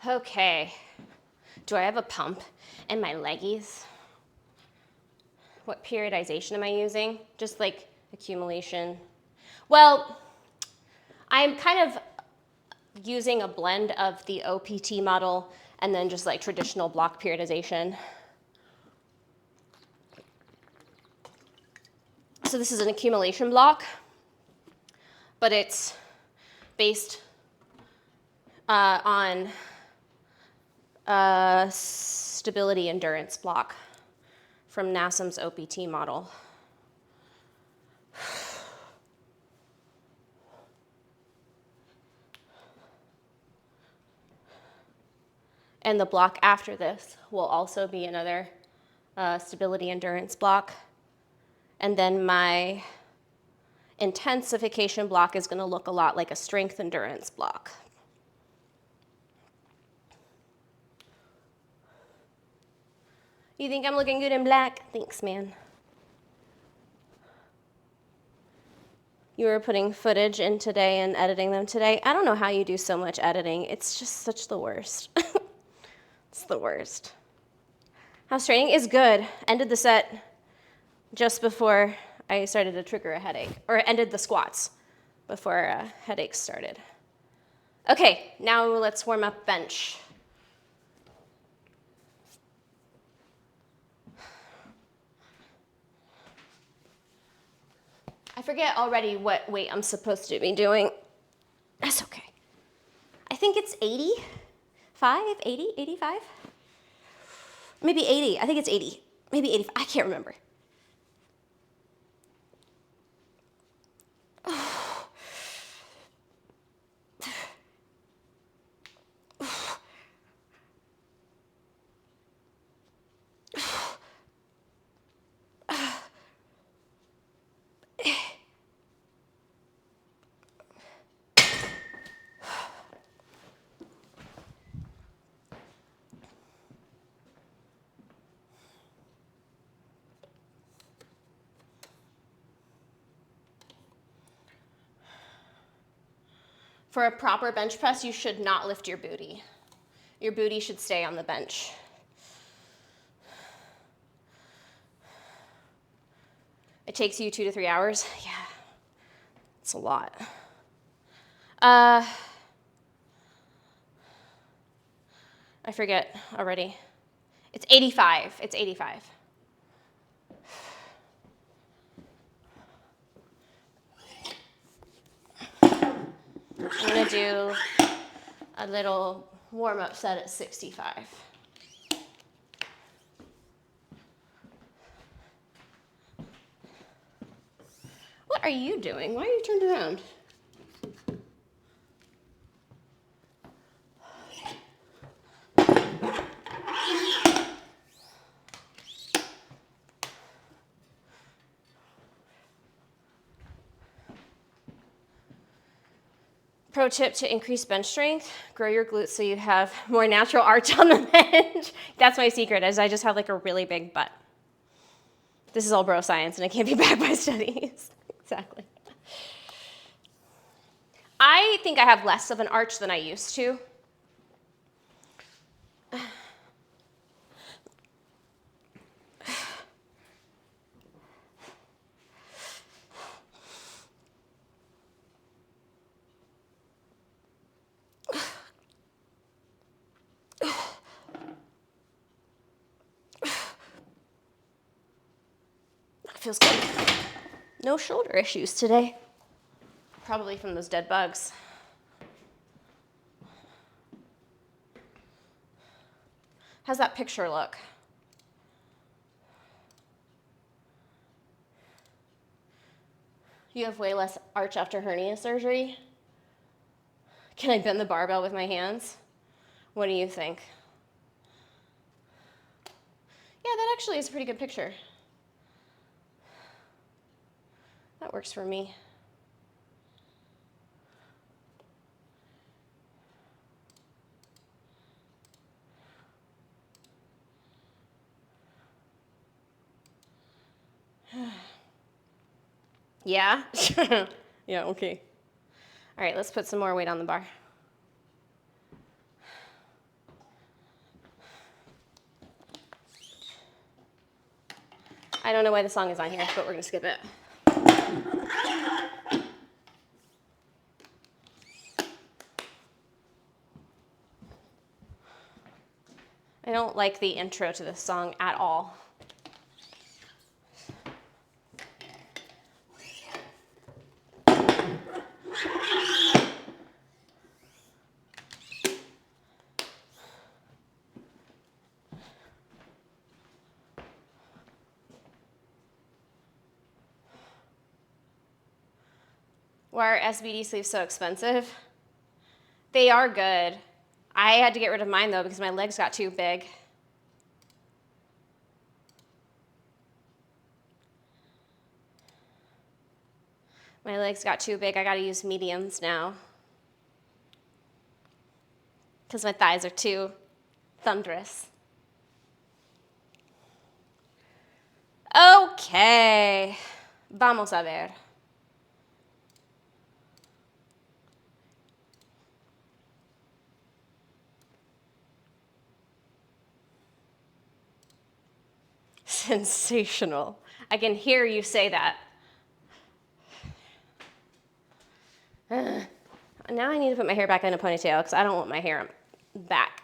Speaker 1: Okay, do I have a pump in my leggies? What periodization am I using? Just accumulation. Well, I'm kind of using a blend of the OPT model and then just traditional block periodization. So this is an accumulation block. but it's based on stability endurance block from NASM's OPT model. And the block after this will also be another stability endurance block. And then my intensification block is going to look a lot like a strength endurance block. You think I'm looking good in black? Thanks, man. You were putting footage in today and editing them today. I don't know how you do so much editing. It's just such the worst. It's the worst. House training is good. Ended the set just before I started to trigger a headache, or ended the squats before headaches started. Okay, now let's warm up bench. I forget already what weight I'm supposed to be doing. That's okay. I think it's 85, 80, 85? Maybe 80. I think it's 80. Maybe 85. I can't remember. For a proper bench press, you should not lift your booty. Your booty should stay on the bench. It takes you 2 to 3 hours. Yeah, it's a lot. I forget already. It's 85. It's 85. I'm gonna do a little warm-up set at 65. What are you doing? Why are you turned around? Pro tip to increase bench strength, grow your glutes so you have more natural arch on the bench. That's my secret, is I just have like a really big butt. This is all bro science and it can't be backed by studies. Exactly. I think I have less of an arch than I used to. Feels good. No shoulder issues today. Probably from those dead bugs. How's that picture look? You have way less arch after hernia surgery? Can I bend the barbell with my hands? What do you think? Yeah, that actually is a pretty good picture. That works for me. Yeah? Yeah, okay. All right, let's put some more weight on the bar. I don't know why the song is on here, but we're gonna skip it. I don't like the intro to this song at all. Why are SBD sleeves so expensive? They are good. I had to get rid of mine though because my legs got too big. My legs got too big. I gotta use mediums now. Because my thighs are too thunderous. Okay. Vamos a ver. Sensational. I can hear you say that. Now I need to put my hair back in a ponytail because I don't want my hair back.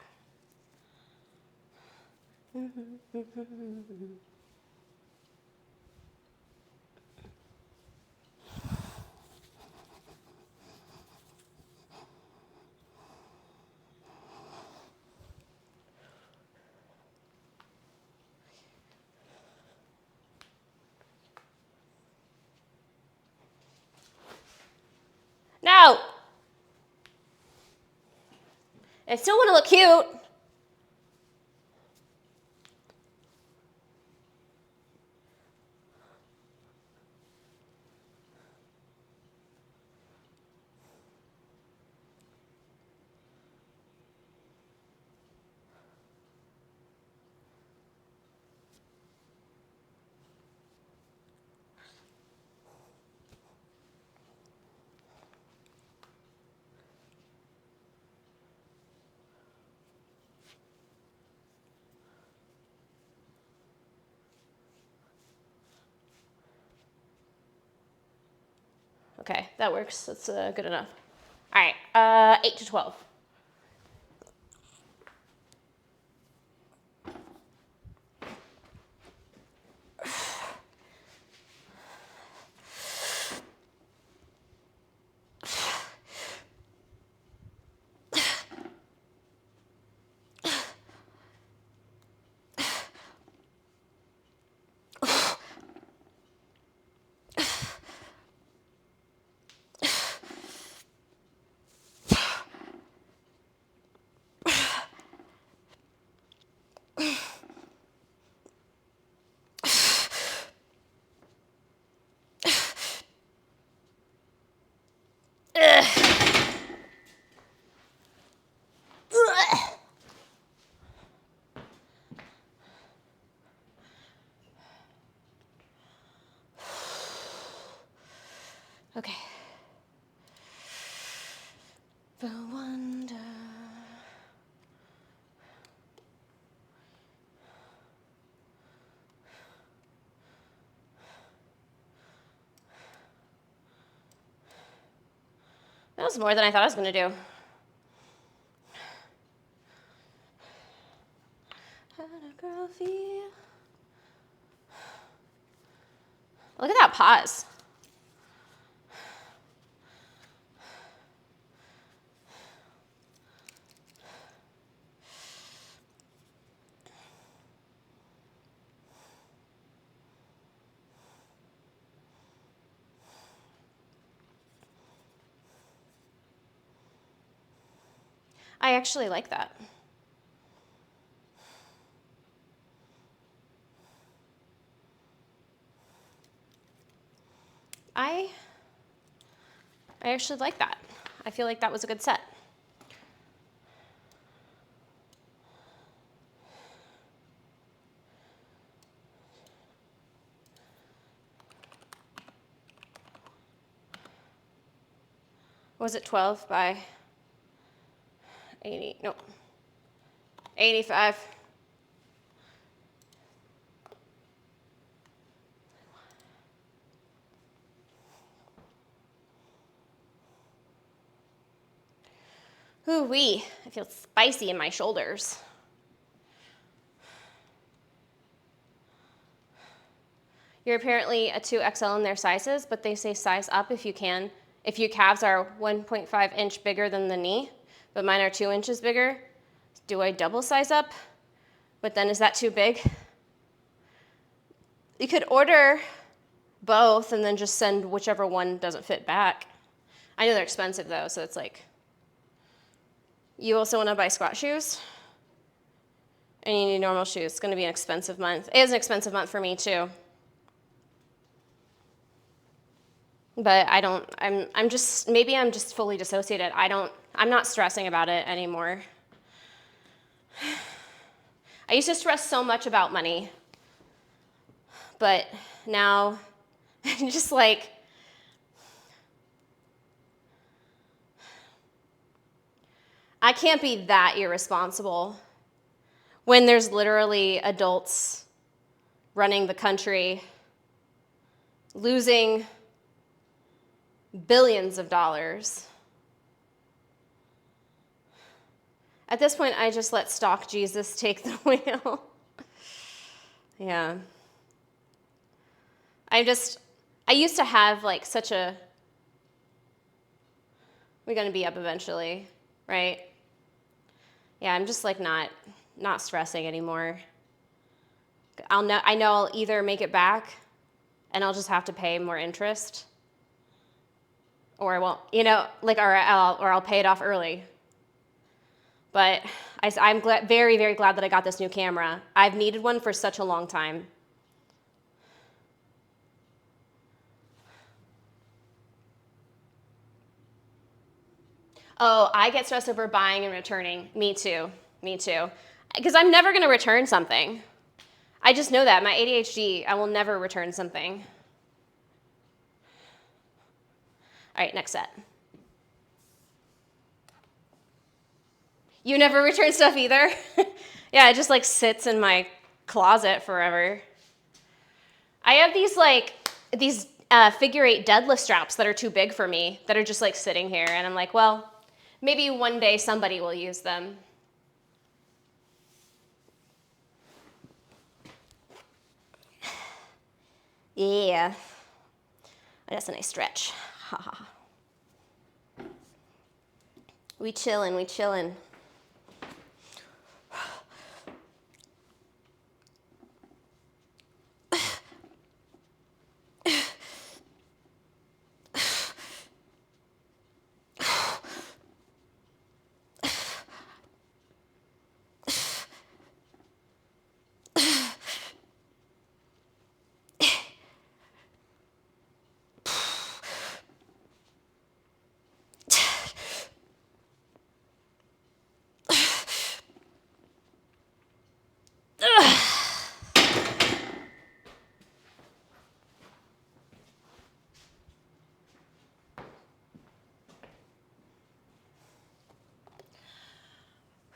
Speaker 1: No! I still want to look cute. Okay, that works. That's good enough. All right, 8 to 12. Okay. The wonder. That was more than I thought I was going to do. Look at that pause. I actually like that. I actually like that. I feel like that was a good set. Was it 12 by 80? No. 85. Ooh-wee, I feel spicy in my shoulders. You're apparently a 2XL in their sizes, but they say size up if you can. If your calves are 1.5 inch bigger than the knee, but mine are 2 inches bigger, do I double size up? But then is that too big? You could order both and then just send whichever one doesn't fit back. I know they're expensive though, so it's like, you also want to buy squat shoes? And you need normal shoes. It's going to be an expensive month. It is an expensive month for me too. But I'm just, maybe I'm just fully dissociated. I'm not stressing about it anymore. I used to stress so much about money, but now I'm just like, I can't be that irresponsible when there's literally adults running the country, losing billions of dollars. At this point, I just let stock Jesus take the wheel. Yeah. I used to have like such a, we're going to be up eventually, right? Yeah, I'm just like not stressing anymore. I know I'll either make it back and I'll just have to pay more interest, or I won't, or I'll pay it off early. But I'm very, very glad that I got this new camera. I've needed one for such a long time. Oh, I get stressed over buying and returning. Me too. Because I'm never going to return something. I just know that. My ADHD, I will never return something. All right, next set. You never return stuff either? Yeah, it just like sits in my closet forever. I have these figure 8 deadlift straps that are too big for me, that are just like sitting here, and I'm like, well, maybe one day somebody will use them. Yeah. That's a nice stretch. We chillin'.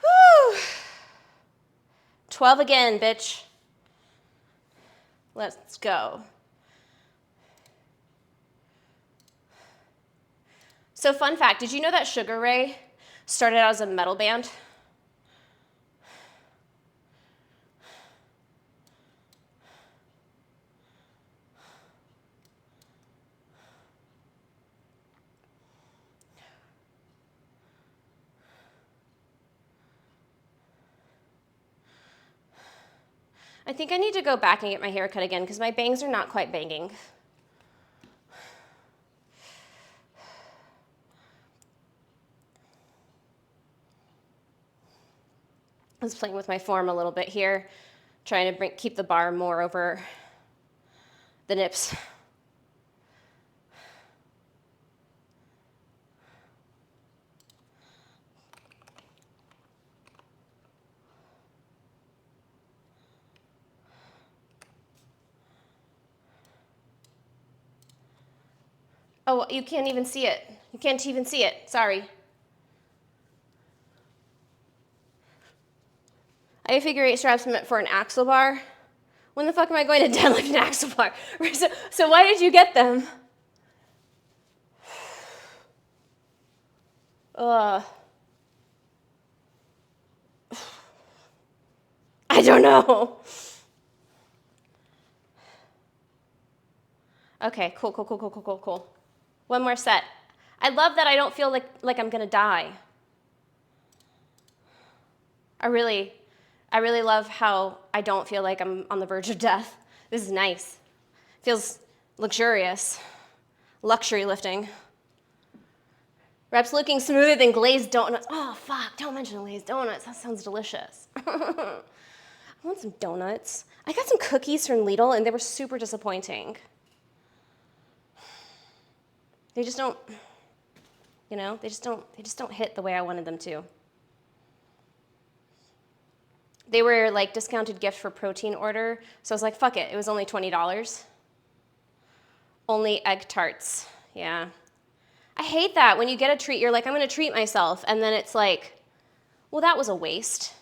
Speaker 1: Whew. 12 again, bitch. Let's go. So fun fact, did you know that Sugar Ray started out as a metal band? I think I need to go back and get my hair cut again because my bangs are not quite banging. I was playing with my form a little bit here, trying to keep the bar more over the nips. Oh, you can't even see it. You can't even see it. Sorry. I have figure 8 straps meant for an axle bar. When the fuck am I going to deadlift an axle bar? So why did you get them? I don't know. Okay, cool. One more set. I love that I don't feel like I'm gonna die. I really love how I don't feel like I'm on the verge of death. This is nice. Feels luxurious. Luxury lifting. Wraps looking smoother than glazed donuts. Oh, fuck, don't mention glazed donuts. That sounds delicious. I want some donuts. I got some cookies from Lidl, and they were super disappointing. They just don't, they just don't hit the way I wanted them to. They were like discounted gift for protein order, so I was like, fuck it, it was only $20. Only egg tarts, yeah. I hate that when you get a treat, you're like, I'm gonna treat myself, and then it's like, well, that was a waste.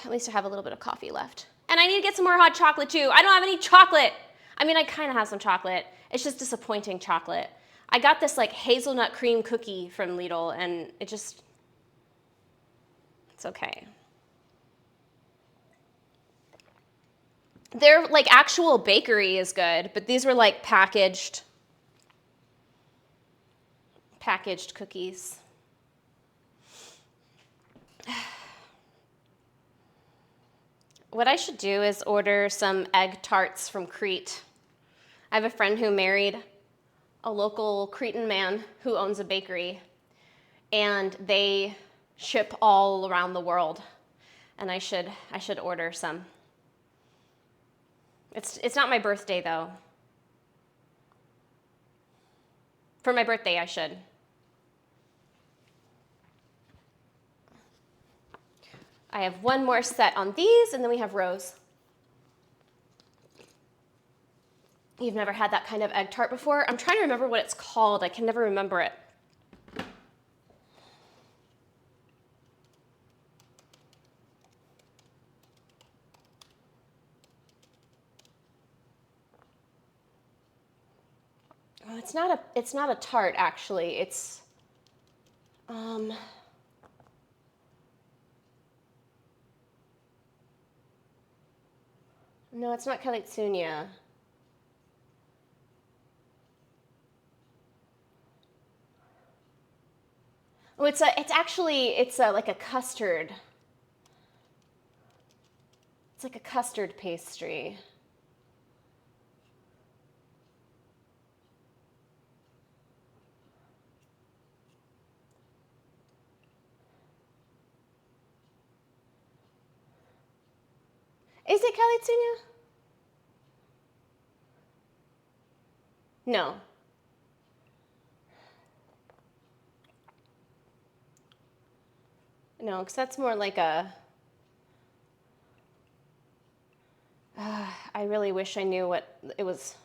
Speaker 1: At least I have a little bit of coffee left. And I need to get some more hot chocolate too. I don't have any chocolate. I mean, I kind of have some chocolate. It's just disappointing chocolate. I got this like hazelnut cream cookie from Lidl, and it's okay. Their like actual bakery is good, but these were like packaged cookies. What I should do is order some egg tarts from Crete. I have a friend who married a local Cretan man who owns a bakery, and they ship all around the world, and I should order some. It's not my birthday though. For my birthday I should. I have one more set on these, and then we have Rose. You've never had that kind of egg tart before? I'm trying to remember what it's called. I can never remember it. Oh, it's not a tart actually. It's no, it's not Kalitsunia. Oh, it's like a custard. It's like a custard pastry. Is it Kalitsunia? No. No, because that's more like a... I really wish I knew what it was.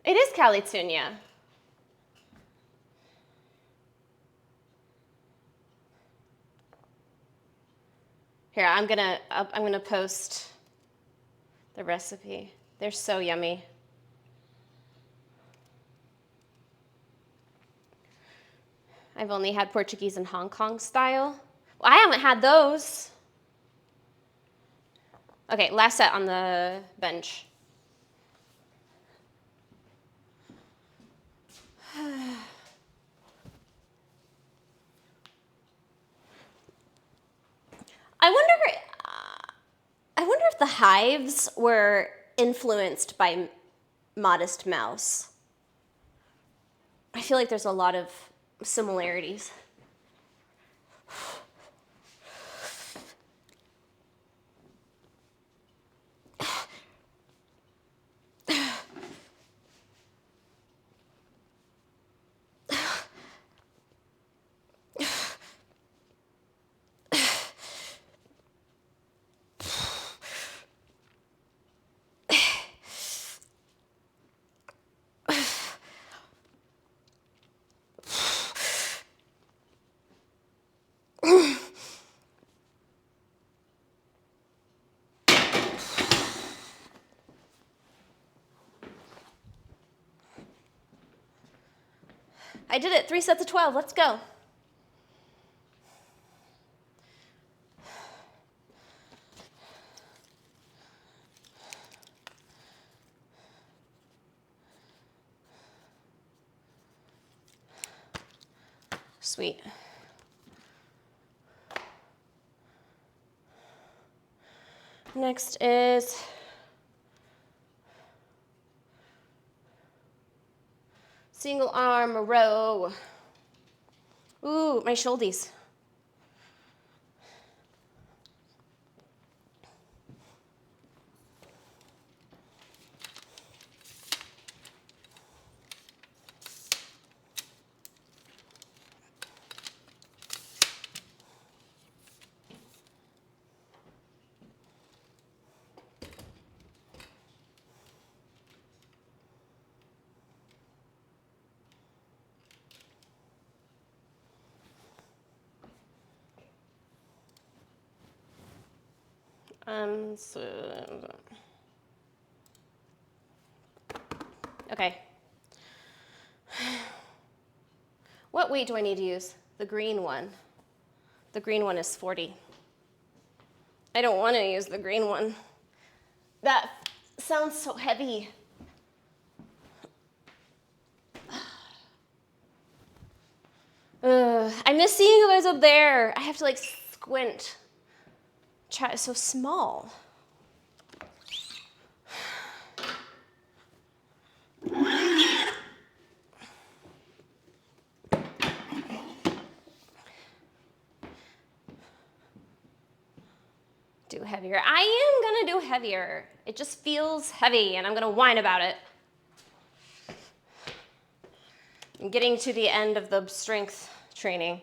Speaker 1: It is Kalitsunia. Here, I'm gonna post the recipe. They're so yummy. I've only had Portuguese and Hong Kong style. Well, I haven't had those. Okay, last set on the bench. I wonder if the hives were influenced by Modest Mouse. I feel like there's a lot of similarities. I did it, 3 sets of 12, let's go. Sweet. Next is single arm row. Ooh, my shoulders. Okay. What weight do I need to use? The green one. The green one is 40. I don't want to use the green one. That sounds so heavy. I miss seeing you guys up there. I have to like squint. Chat is so small. Do heavier. I am gonna do heavier. It just feels heavy and I'm gonna whine about it. I'm getting to the end of the strength training.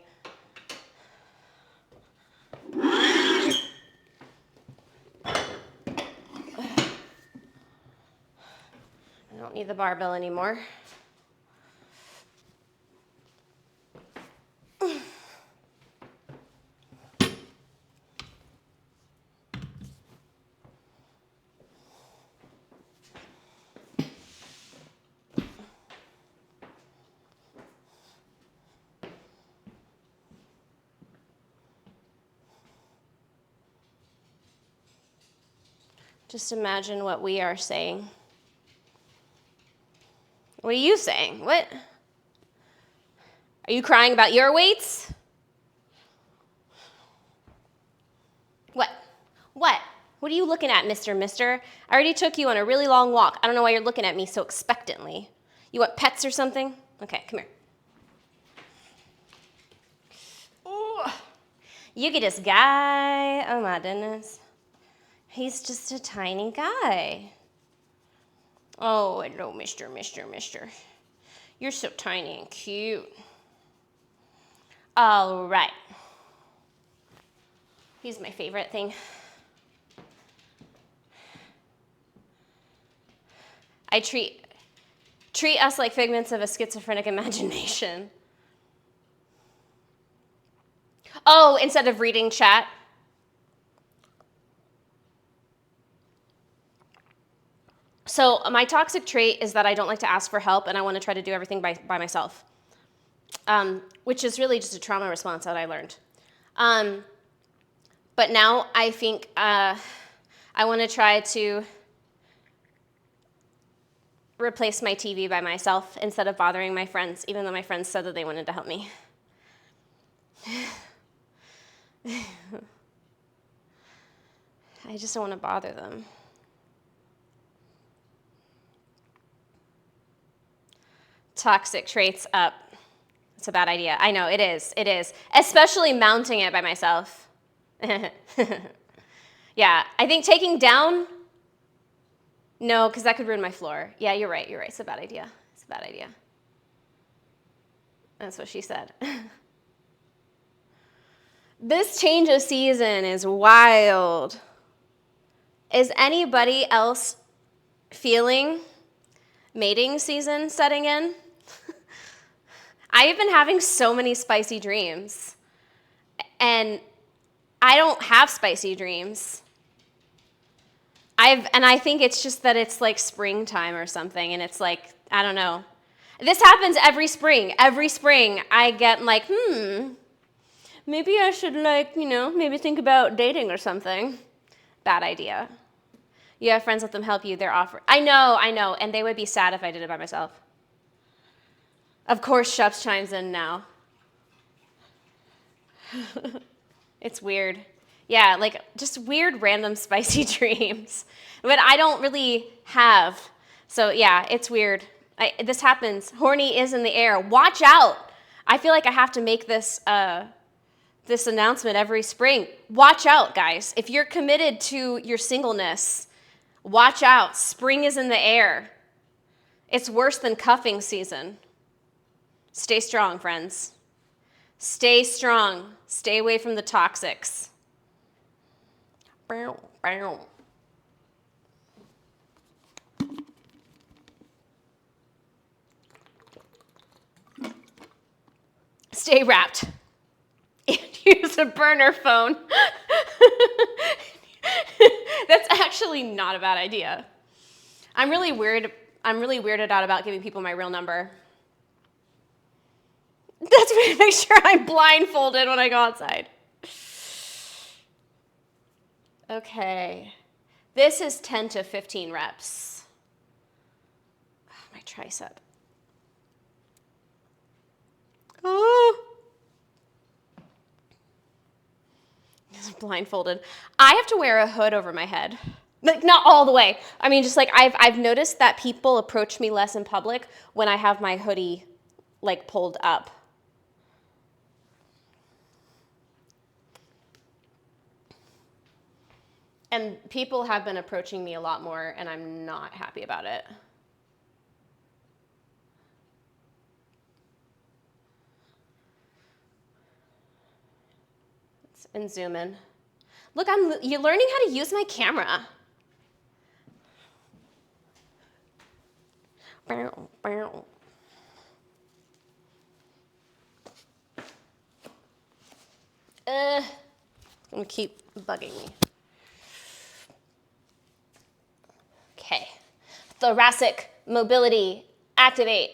Speaker 1: I don't need the barbell anymore. Just imagine what we are saying. What are you saying? What? Are you crying about your weights? What? What? What are you looking at, Mister? I already took you on a really long walk. I don't know why you're looking at me so expectantly. You want pets or something? Okay, come here. Ooh. You get this guy. Oh my goodness. He's just a tiny guy. Oh, hello, Mister. You're so tiny and cute. All right. He's my favorite thing. I treat us like figments of a schizophrenic imagination. Oh, instead of reading chat. So my toxic trait is that I don't like to ask for help and I want to try to do everything by myself, which is really just a trauma response that I learned. But now I think I want to try to replace my TV by myself instead of bothering my friends, even though my friends said that they wanted to help me. I just don't want to bother them. Toxic traits up. It's a bad idea. I know, it is. Especially mounting it by myself. Yeah, I think taking down, no, because that could ruin my floor. Yeah, you're right. It's a bad idea. That's what she said. This change of season is wild. Is anybody else feeling mating season setting in? I've been having so many spicy dreams. And I don't have spicy dreams. I think it's just that it's like springtime or something, and it's like, I don't know. This happens every spring. Every spring I get like, maybe I should maybe think about dating or something. Bad idea. You have friends, let them help you. They're offering. I know, and they would be sad if I did it by myself. Of course, Shups chimes in now. It's weird. Yeah, like just weird, random, spicy dreams. But I don't really have. So yeah, it's weird. This happens. Horny is in the air. Watch out. I feel like I have to make this this announcement every spring. Watch out, guys. If you're committed to your singleness, watch out. Spring is in the air. It's worse than cuffing season. Stay strong, friends. Stay strong. Stay away from the toxics. Bow, bow. Stay wrapped. And use a burner phone. That's actually not a bad idea. I'm really weirded out about giving people my real number. That's to make sure I'm blindfolded when I go outside. Okay. This is 10 to 15 reps. Oh, my tricep. Oh. Blindfolded. I have to wear a hood over my head. Like, not all the way. I mean, just like I've noticed that people approach me less in public when I have my hoodie like pulled up. And people have been approaching me a lot more, and I'm not happy about it. And zoom in. Look, you're learning how to use my camera. Bow, bow. Gonna keep bugging me. Okay. Thoracic mobility, activate.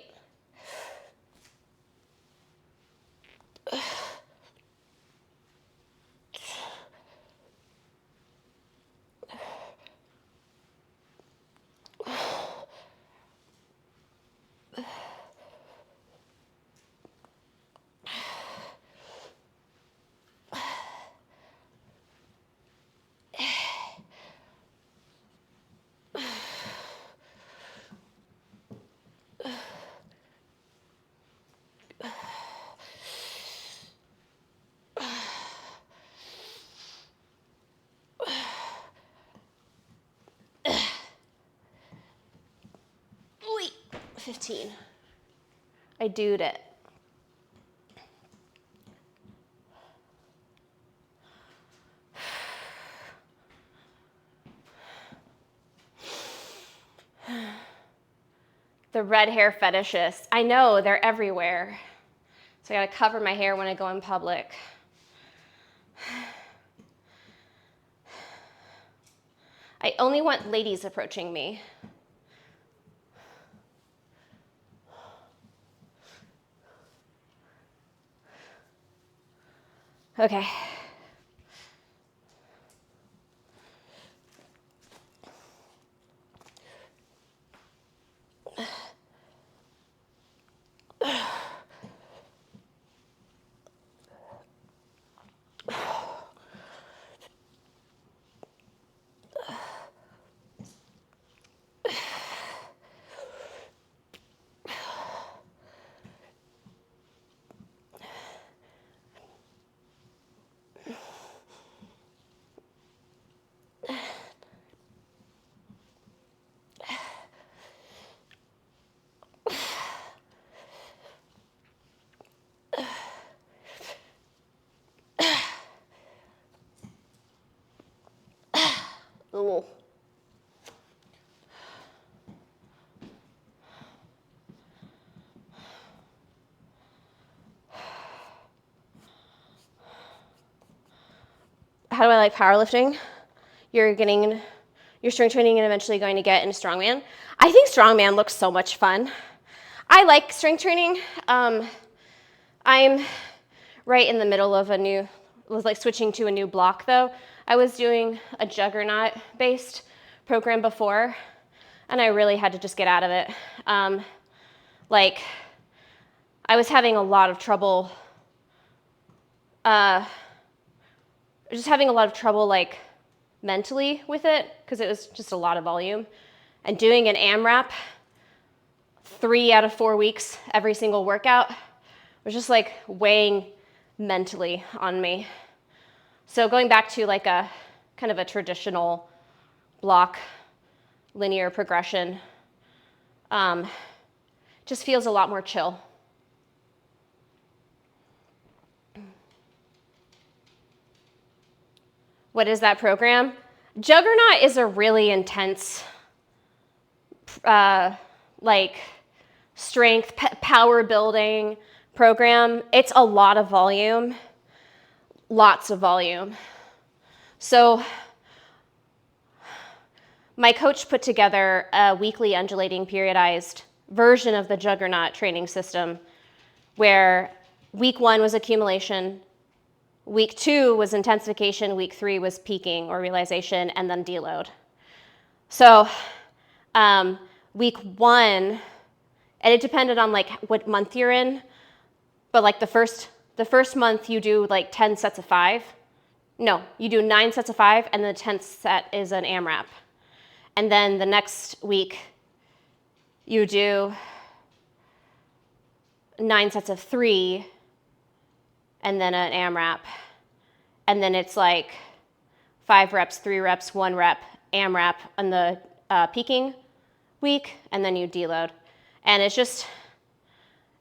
Speaker 1: Wait, 15. I doed it. The red hair fetishists. I know, they're everywhere. So I gotta cover my hair when I go in public. I only want ladies approaching me. Okay. Ooh. How do I like powerlifting? You're strength training and eventually going to get into strongman. I think strongman looks so much fun. I like strength training. I'm right in the middle of switching to a new block though. I was doing a juggernaut-based program before, and I really had to just get out of it. I was having a lot of trouble was just having a lot of trouble like mentally with it because it was just a lot of volume. And doing an AMRAP 3 out of 4 weeks, every single workout, was just like weighing mentally on me. So going back to like a kind of a traditional block linear progression just feels a lot more chill. What is that program? Juggernaut is a really intense like strength, power building program. It's a lot of volume, lots of volume. So my coach put together a weekly undulating periodized version of the Juggernaut training system where week 1 was accumulation, week 2 was intensification, week 3 was peaking or realization, and then deload. So week 1, and it depended on like what month you're in, but like the first month you do like 10 sets of 5. No, you do 9 sets of 5, and the 10th set is an AMRAP. And then the next week you do 9 sets of 3, and then an AMRAP. And then it's like 5 reps, 3 reps, 1 rep, AMRAP on the peaking week, and then you deload. And it's just,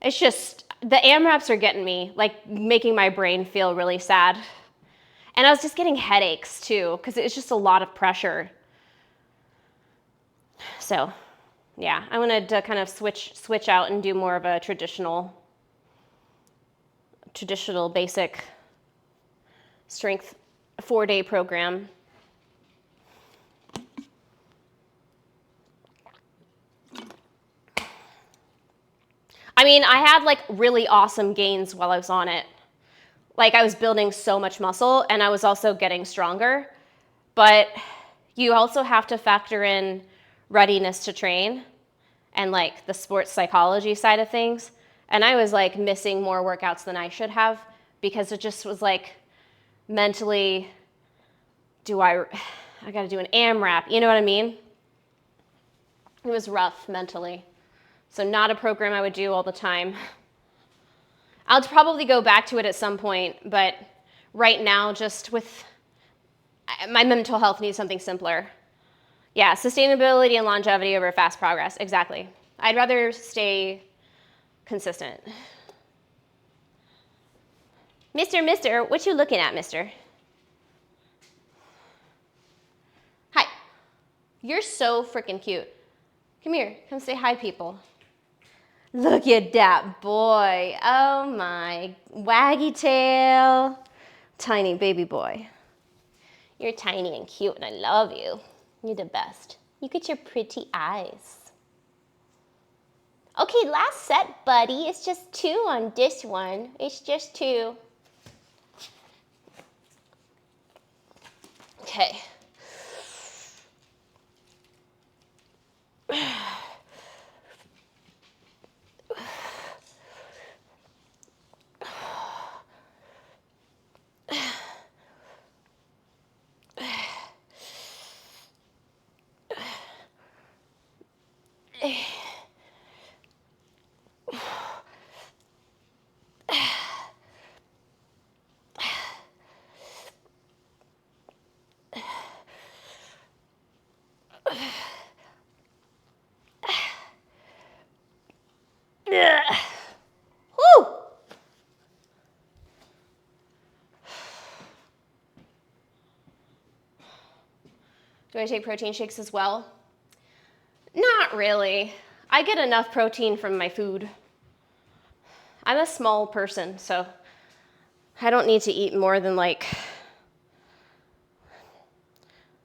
Speaker 1: the AMRAPs are getting me, like making my brain feel really sad. And I was just getting headaches too, because it's just a lot of pressure. So yeah, I wanted to kind of switch out and do more of a traditional basic strength 4-day program. I mean, I had like really awesome gains while I was on it. Like I was building so much muscle and I was also getting stronger, but you also have to factor in readiness to train and like the sports psychology side of things. And I was like missing more workouts than I should have because it just was like mentally, I gotta do an AMRAP, you know what I mean? It was rough mentally. So not a program I would do all the time. I'll probably go back to it at some point, but right now just with my mental health needs something simpler. Yeah, sustainability and longevity over fast progress, exactly. I'd rather stay consistent. Mister, what you looking at, mister? Hi. You're so freaking cute. Come here, come say hi, people. Look at that boy. Oh my, waggy tail. Tiny baby boy. You're tiny and cute and I love you. You're the best. Look at your pretty eyes. Okay, last set, buddy. It's just 2 on this one. It's just 2. Okay. Whew. Do I take protein shakes as well? Not really. I get enough protein from my food. I'm a small person, so I don't need to eat more than like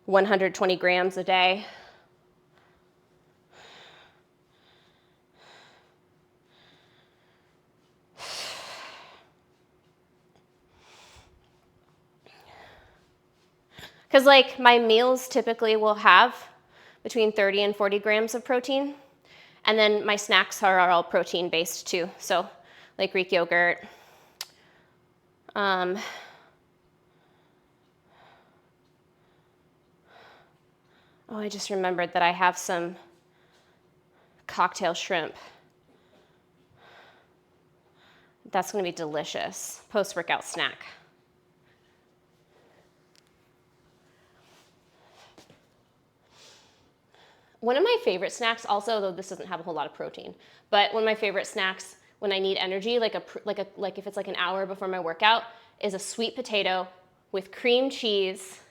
Speaker 1: 120 grams a day. Because like my meals typically will have between 30 and 40 grams of protein. And then my snacks are all protein based too. So like Greek yogurt, Oh, I just remembered that I have some cocktail shrimp. That's going to be delicious. Post-workout snack. One of my favorite snacks also, though this doesn't have a whole lot of protein, but one of my favorite snacks when I need energy, like if it's like an hour before my workout, is a sweet potato with cream cheese,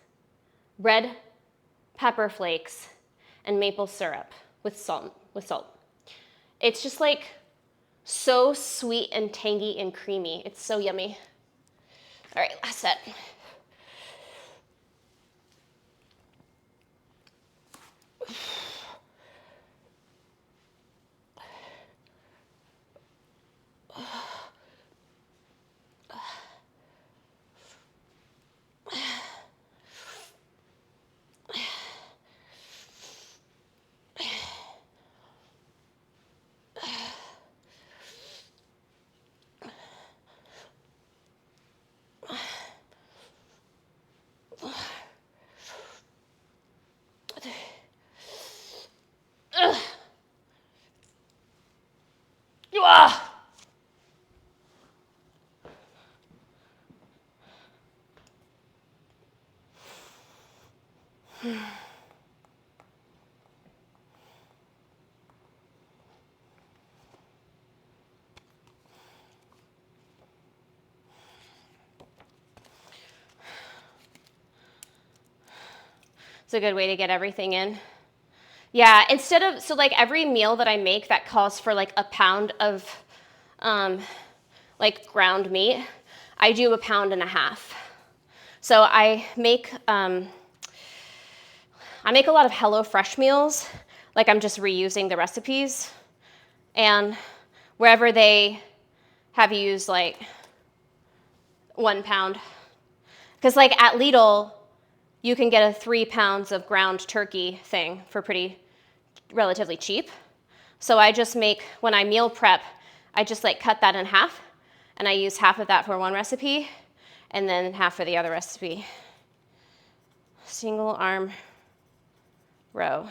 Speaker 1: red pepper flakes, and maple syrup with salt. It's just like so sweet and tangy and creamy. It's so yummy. All right, last set. It's a good way to get everything in. Yeah, instead of, so like every meal that I make that calls for like a pound of like ground meat, I do 1.5 pounds. So I make a lot of HelloFresh meals, like I'm just reusing the recipes, and wherever they have used like 1 pound, because like at Lidl, you can get a 3 pounds of ground turkey thing for relatively cheap. So I just make, when I meal prep, I just like cut that in half, and I use half of that for one recipe, and then half for the other recipe. Single arm row.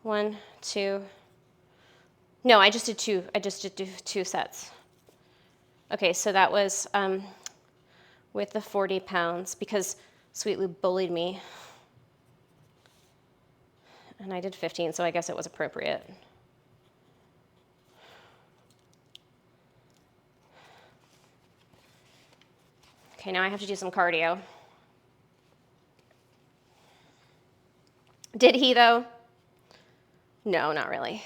Speaker 1: 1, 2. No, I just did two sets. Okay, so that was with the 40 pounds because Sweetly bullied me. And I did 15, so I guess it was appropriate. Okay, now I have to do some cardio. Did he though? No, not really.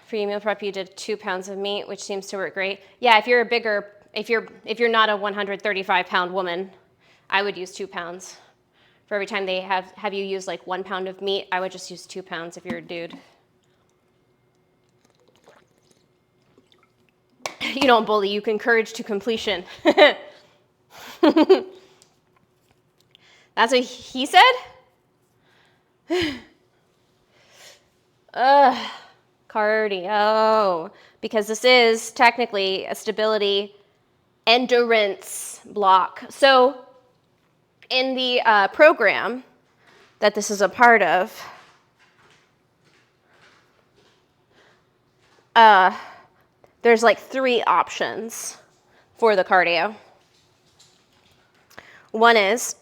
Speaker 1: For your meal prep, you did 2 pounds of meat, which seems to work great. Yeah, if you're a bigger, if you're not a 135-pound woman, I would use 2 pounds. For every time they have you use like 1 pound of meat, I would just use 2 pounds if you're a dude. You don't bully, you encourage to completion. That's what he said? Cardio. Because this is technically a stability endurance block. So in the program that this is a part of, there's like 3 options for the cardio. One is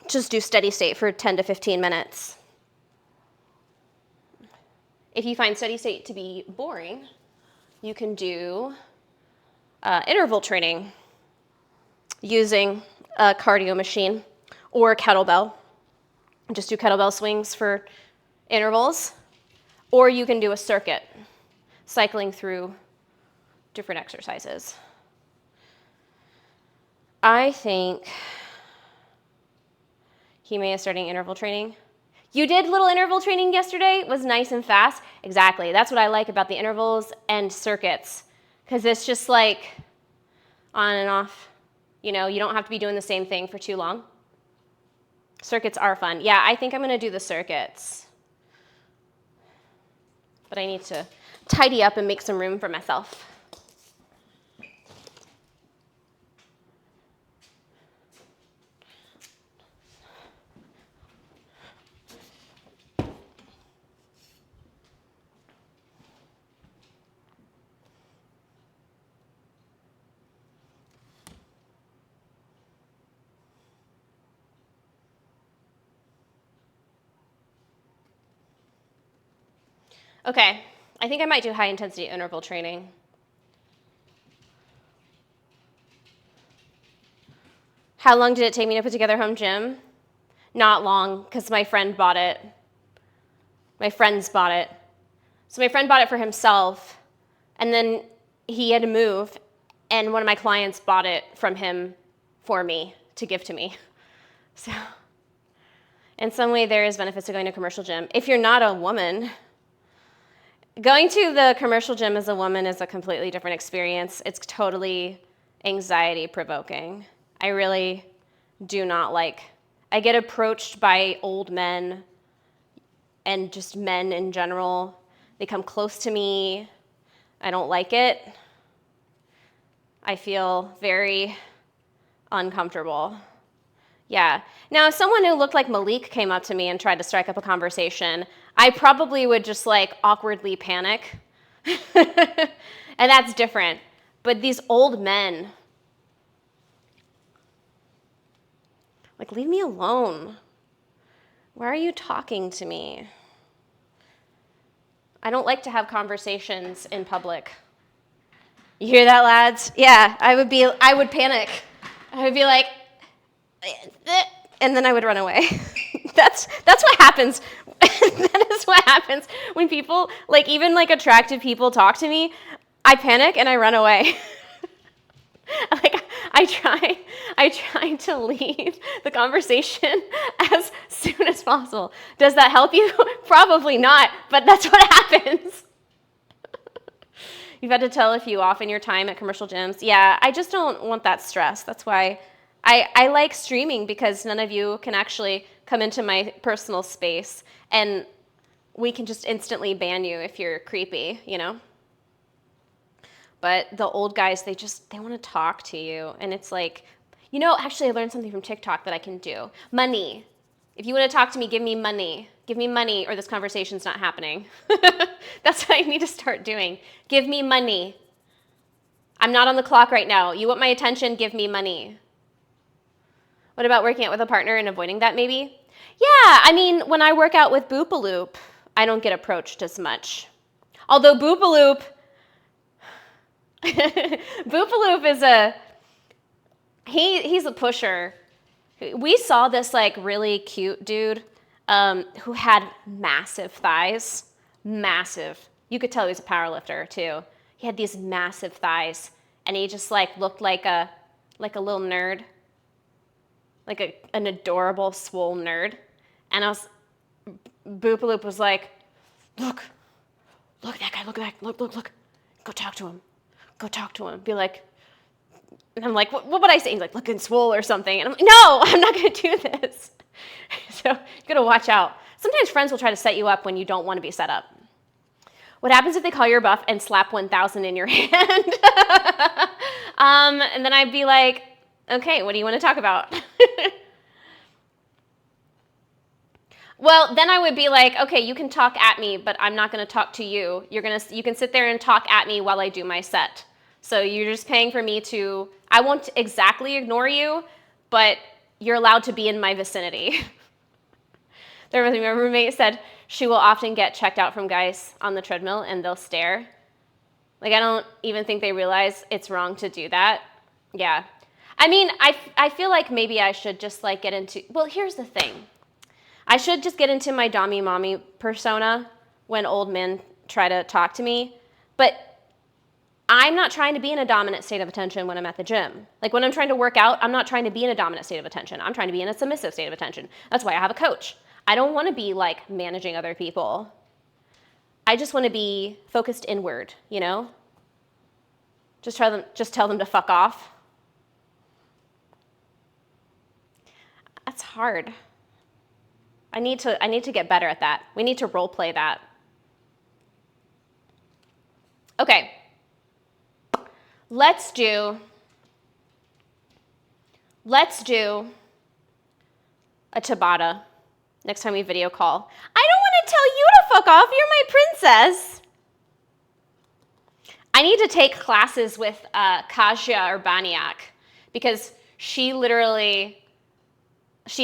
Speaker 1: just do steady state for 10 to 15 minutes. If you find steady state to be boring, you can do interval training using a cardio machine or a kettlebell. Just do kettlebell swings for intervals. Or you can do a circuit, cycling through different exercises. I think he may have started interval training. You did little interval training yesterday? It was nice and fast? Exactly. That's what I like about the intervals and circuits, because it's just like on and off. You know, you don't have to be doing the same thing for too long. Circuits are fun. Yeah, I think I'm going to do the circuits. But I need to tidy up and make some room for myself. Okay, I think I might do high intensity interval training. How long did it take me to put together home gym? Not long, because my friend bought it. My friends bought it. So my friend bought it for himself, and then he had to move, and one of my clients bought it from him for me to give to me. So in some way, there is benefits to going to a commercial gym. If you're not a woman, going to the commercial gym as a woman is a completely different experience. It's totally anxiety provoking. I really do not like. I get approached by old men and just men in general. They come close to me. I don't like it. I feel very uncomfortable. Yeah. Now, if someone who looked like Malik came up to me and tried to strike up a conversation, I probably would just like awkwardly panic. And that's different. But these old men, like, leave me alone. Why are you talking to me? I don't like to have conversations in public. You hear that, lads? Yeah, I would panic. I would be like, and then I would run away. That's what happens. That is what happens when people, like even like attractive people talk to me. I panic and I run away. Like I try to leave the conversation as soon as possible. Does that help you? Probably not, but that's what happens. You've had to tell a few off in your time at commercial gyms. Yeah, I just don't want that stress. That's why I like streaming, because none of you can actually come into my personal space and we can just instantly ban you if you're creepy, you know? But the old guys, they want to talk to you. And it's like, you know, actually I learned something from TikTok that I can do. Money. If you want to talk to me, give me money. Give me money or this conversation's not happening. That's what I need to start doing. Give me money. I'm not on the clock right now. You want my attention? Give me money. What about working out with a partner and avoiding that maybe? Yeah, I mean, when I work out with Boopaloop, I don't get approached as much. Although Boopaloop is he's a pusher. We saw this like really cute dude who had massive thighs. Massive. You could tell he was a power lifter too. He had these massive thighs and he just like looked like a little nerd. Like an adorable swole nerd. And Boopaloop was like, look at that guy, look. Go talk to him. Be like, and I'm like, what would I say? He's like, looking swole or something. And I'm like, no, I'm not going to do this. So you got to watch out. Sometimes friends will try to set you up when you don't want to be set up. What happens if they call you a buff and slap 1,000 in your hand? And then I'd be like, okay, what do you want to talk about? Well, then I would be like, okay, you can talk at me, but I'm not going to talk to you. You can sit there and talk at me while I do my set. So you're just paying for me to, I won't exactly ignore you, but you're allowed to be in my vicinity. My roommate said she will often get checked out from guys on the treadmill and they'll stare. Like, I don't even think they realize it's wrong to do that. Yeah. I mean, I feel like maybe I should just like get into, well, here's the thing. I should just get into my dommy mommy persona when old men try to talk to me. But I'm not trying to be in a dominant state of attention when I'm at the gym. Like when I'm trying to work out, I'm not trying to be in a dominant state of attention. I'm trying to be in a submissive state of attention. That's why I have a coach. I don't want to be like managing other people. I just want to be focused inward, you know? Just tell them to fuck off. That's hard. I need to get better at that. We need to role play that. Okay. Let's do a Tabata next time we video call. I don't want to tell you to fuck off. You're my princess. I need to take classes with Kasia Urbaniak because she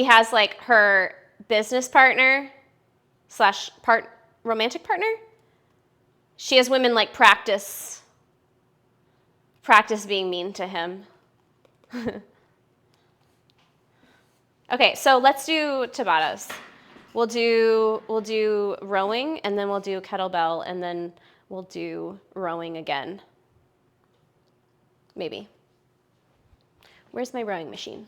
Speaker 1: has like her business partner / romantic partner She has women like practice being mean to him. Okay, so let's do Tabatas. We'll do rowing, and then we'll do kettlebell, and then we'll do rowing again. Maybe. Where's my rowing machine?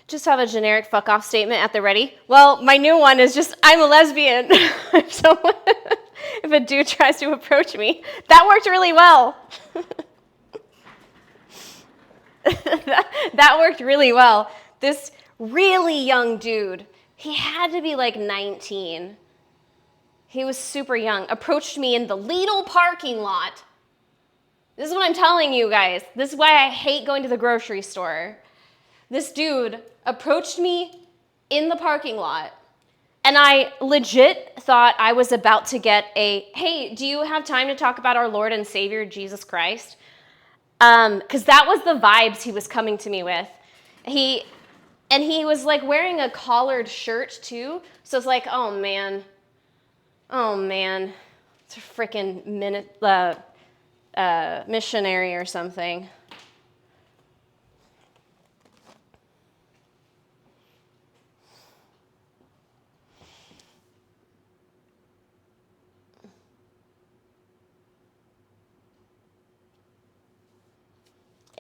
Speaker 1: Just have a generic fuck off statement at the ready. Well, my new one is just, I'm a lesbian. So if a dude tries to approach me, that worked really well. that worked really well. This really young dude, he had to be like 19. He was super young, approached me in the Lidl parking lot. This is what I'm telling you guys. This is why I hate going to the grocery store. This dude approached me in the parking lot, and I legit thought I was about to get hey, do you have time to talk about our Lord and Savior, Jesus Christ? Because that was the vibes he was coming to me with. He was like wearing a collared shirt too, so it's like, oh man, it's a freaking missionary or something.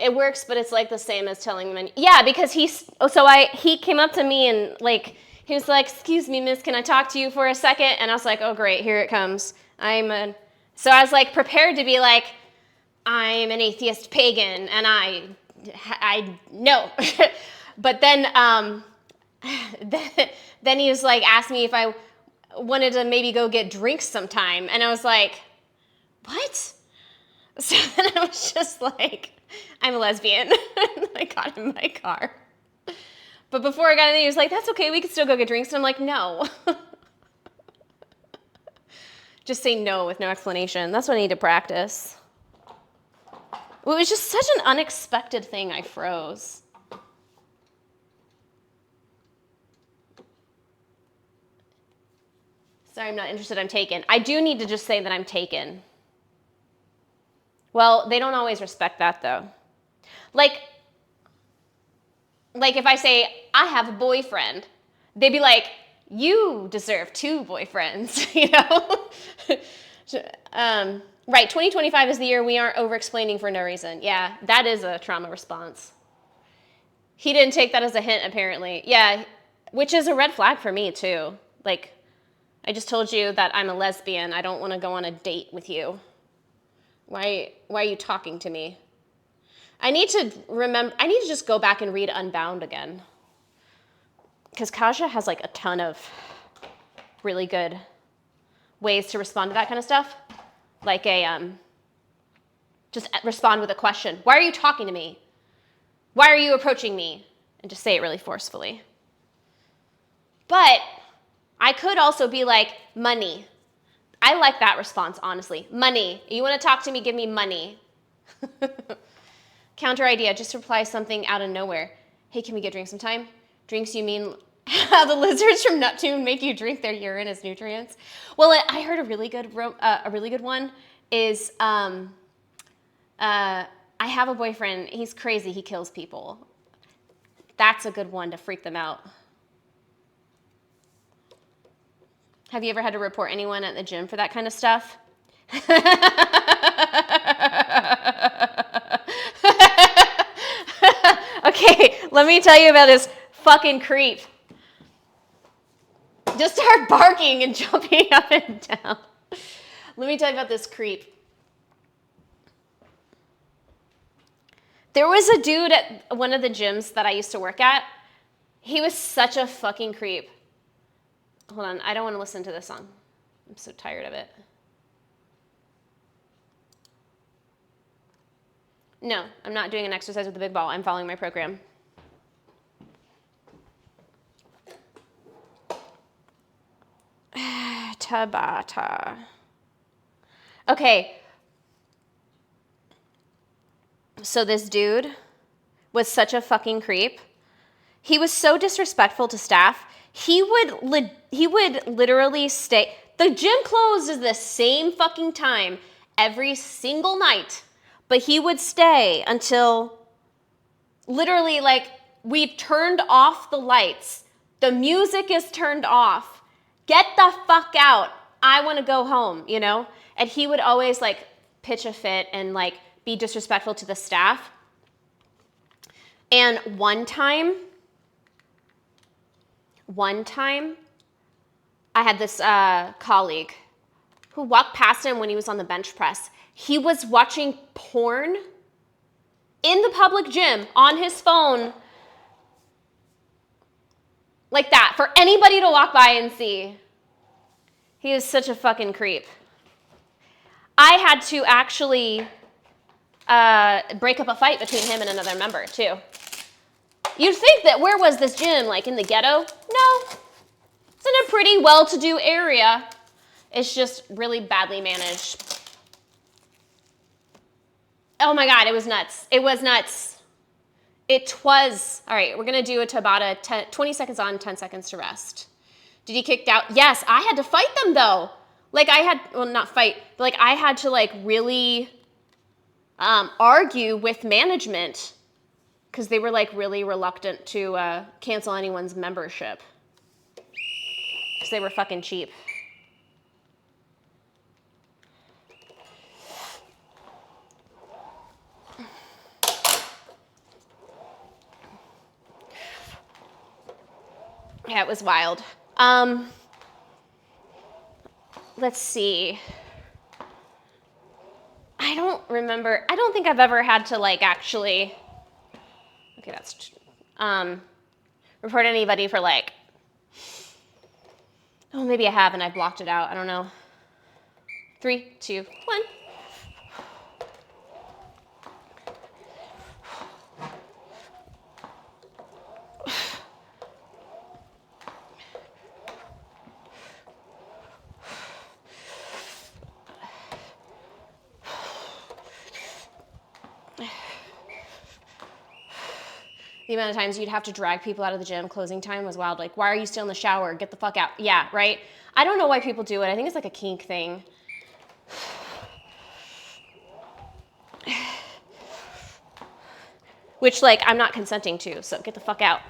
Speaker 1: It works, but it's like the same as telling them. Yeah, because he came up to me and like, he was like, excuse me, miss, can I talk to you for a second? And I was like, oh great, here it comes. So I was like prepared to be like, I'm an atheist pagan and I know. But then he was like, asked me if I wanted to maybe go get drinks sometime. And I was like, what? So then I was just like, I'm a lesbian. I got in my car. But before I got in there, he was like, that's okay, we can still go get drinks. And I'm like, no. Just say no with no explanation. That's what I need to practice. Well, it was just such an unexpected thing, I froze. Sorry, I'm not interested, I'm taken. I do need to just say that I'm taken. Well, they don't always respect that, though. Like if I say, I have a boyfriend, they'd be like, you deserve 2 boyfriends, you know? Right, 2025 is the year we aren't over-explaining for no reason. Yeah, that is a trauma response. He didn't take that as a hint, apparently. Yeah, which is a red flag for me, too. Like, I just told you that I'm a lesbian. I don't want to go on a date with you. Why are you talking to me? I need to just go back and read Unbound again. Because Kaja has like a ton of really good ways to respond to that kind of stuff. Like just respond with a question. Why are you talking to me? Why are you approaching me? And just say it really forcefully. But I could also be like, money. I like that response, honestly. Money. You want to talk to me? Give me money. Counter idea. Just reply something out of nowhere. Hey, can we get drinks sometime? Drinks, you mean how the lizards from Neptune make you drink their urine as nutrients? Well, I heard a really good one is I have a boyfriend. He's crazy. He kills people. That's a good one to freak them out. Have you ever had to report anyone at the gym for that kind of stuff? Okay, let me tell you about this fucking creep. Just start barking and jumping up and down. Let me tell you about this creep. There was a dude at one of the gyms that I used to work at. He was such a fucking creep. Hold on, I don't want to listen to this song. I'm so tired of it. No, I'm not doing an exercise with the big ball. I'm following my program. Tabata. Okay. So this dude was such a fucking creep. He was so disrespectful to staff. He would literally stay. The gym closes the same fucking time every single night, but he would stay until literally like we've turned off the lights. The music is turned off. Get the fuck out. I want to go home, you know? And he would always like pitch a fit and like be disrespectful to the staff. And one time, I had this colleague who walked past him when he was on the bench press. He was watching porn in the public gym on his phone like that for anybody to walk by and see. He was such a fucking creep. I had to actually break up a fight between him and another member too. You'd think that where was this gym, like in the ghetto? No, it's in a pretty well-to-do area. It's just really badly managed. Oh my God, it was nuts. It was nuts. It was. All right, we're gonna do a Tabata, 20 seconds on, 10 seconds to rest. Did he kicked out? Yes, I had to fight them though. Like I had, well not fight, but like I had to like really argue with management because they were like really reluctant to cancel anyone's membership because they were fucking cheap. Yeah, it was wild. Let's see. I don't remember. I don't think I've ever had to like actually. Okay, that's report anybody for like. Oh, maybe I have and I blocked it out. I don't know. 3, 2, 1. The amount of times you'd have to drag people out of the gym, closing time was wild. Like, why are you still in the shower? Get the fuck out. Yeah, right? I don't know why people do it. I think it's like a kink thing. Which, like, I'm not consenting to, so get the fuck out.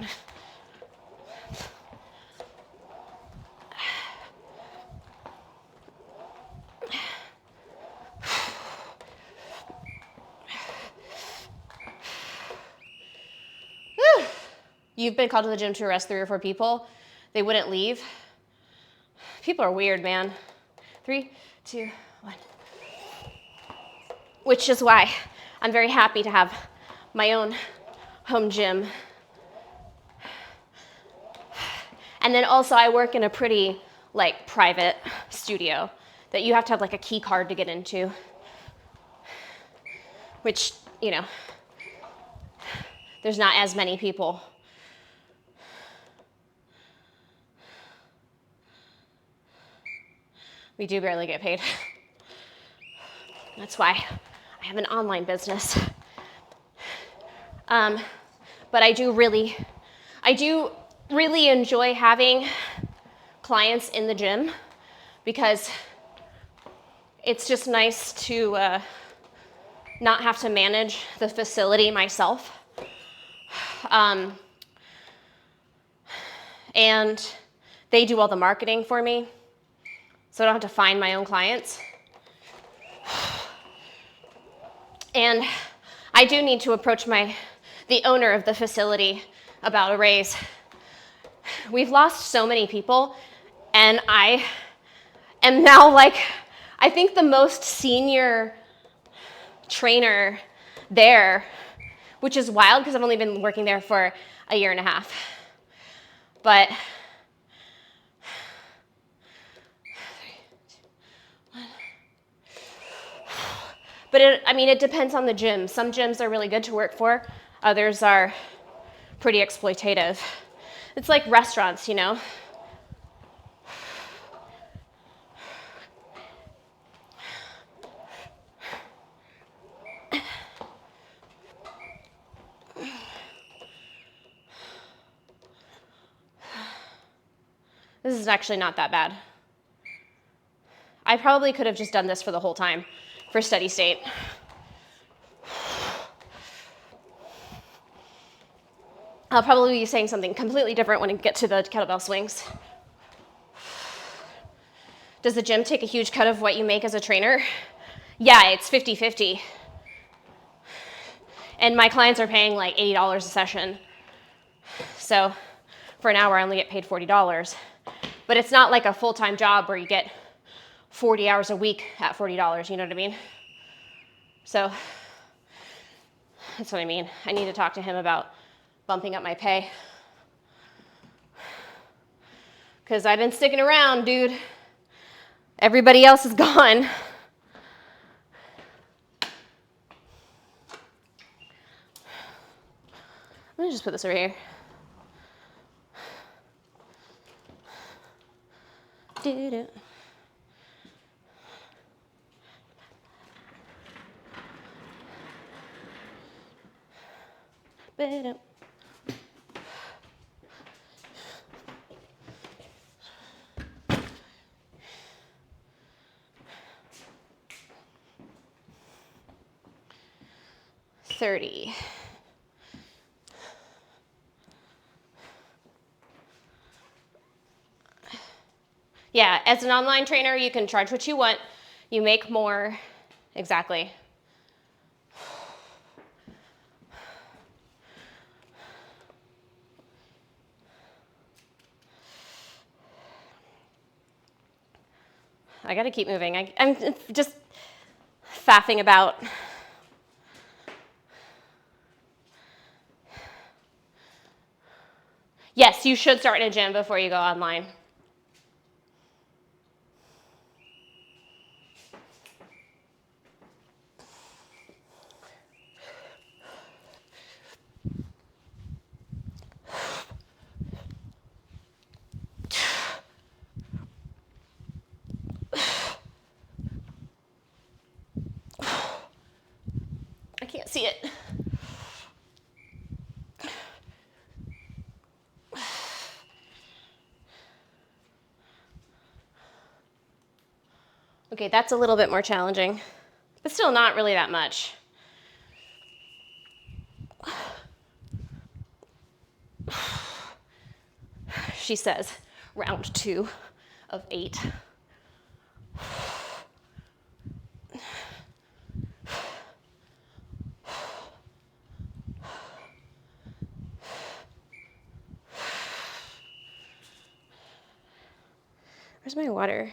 Speaker 1: You've been called to the gym to arrest 3 or 4 people. They wouldn't leave. People are weird, man. 3, 2, 1. Which is why I'm very happy to have my own home gym. And then also I work in a pretty like private studio that you have to have like a key card to get into. Which, you know, there's not as many people. We do barely get paid. That's why I have an online business. But I do really enjoy having clients in the gym because it's just nice to not have to manage the facility myself. And they do all the marketing for me, so I don't have to find my own clients. And I do need to approach the owner of the facility about a raise. We've lost so many people, and I am now like, I think the most senior trainer there, which is wild because I've only been working there for a year and a half. But it depends on the gym. Some gyms are really good to work for. Others are pretty exploitative. It's like restaurants, you know? This is actually not that bad. I probably could have just done this for the whole time for steady state. I'll probably be saying something completely different when I get to the kettlebell swings. Does the gym take a huge cut of what you make as a trainer? Yeah, it's 50-50. And my clients are paying like $80 a session. So for an hour, I only get paid $40. But it's not like a full-time job where you get 40 hours a week at $40, you know what I mean? So that's what I mean. I need to talk to him about bumping up my pay. Because I've been sticking around, dude. Everybody else is gone. Let me just put this over here. Do-do. Ba-do. $30. Yeah, as an online trainer, you can charge what you want. You make more. Exactly. I gotta keep moving. I'm just faffing about. Yes, you should start in a gym before you go online. I can't see it. Okay, that's a little bit more challenging, but still not really that much. She says, round 2 of 8. Where's my water?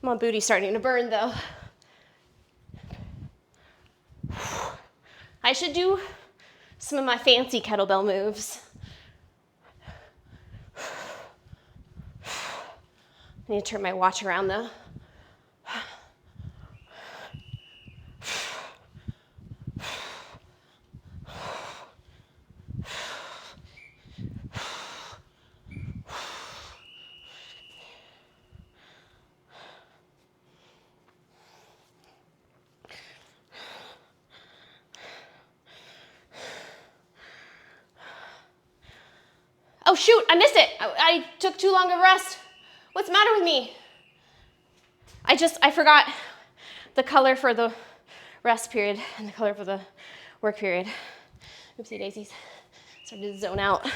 Speaker 1: My booty's starting to burn though. I should do some of my fancy kettlebell moves. I need to turn my watch around though. Oh shoot, I missed it. I took too long of a rest. What's the matter with me? I forgot the color for the rest period and the color for the work period. Oopsie daisies. Started to zone out.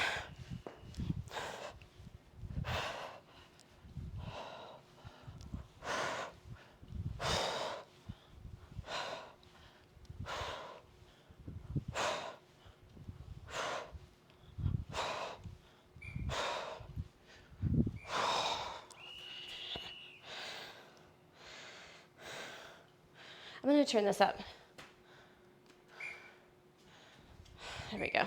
Speaker 1: gonna turn this up. There we go.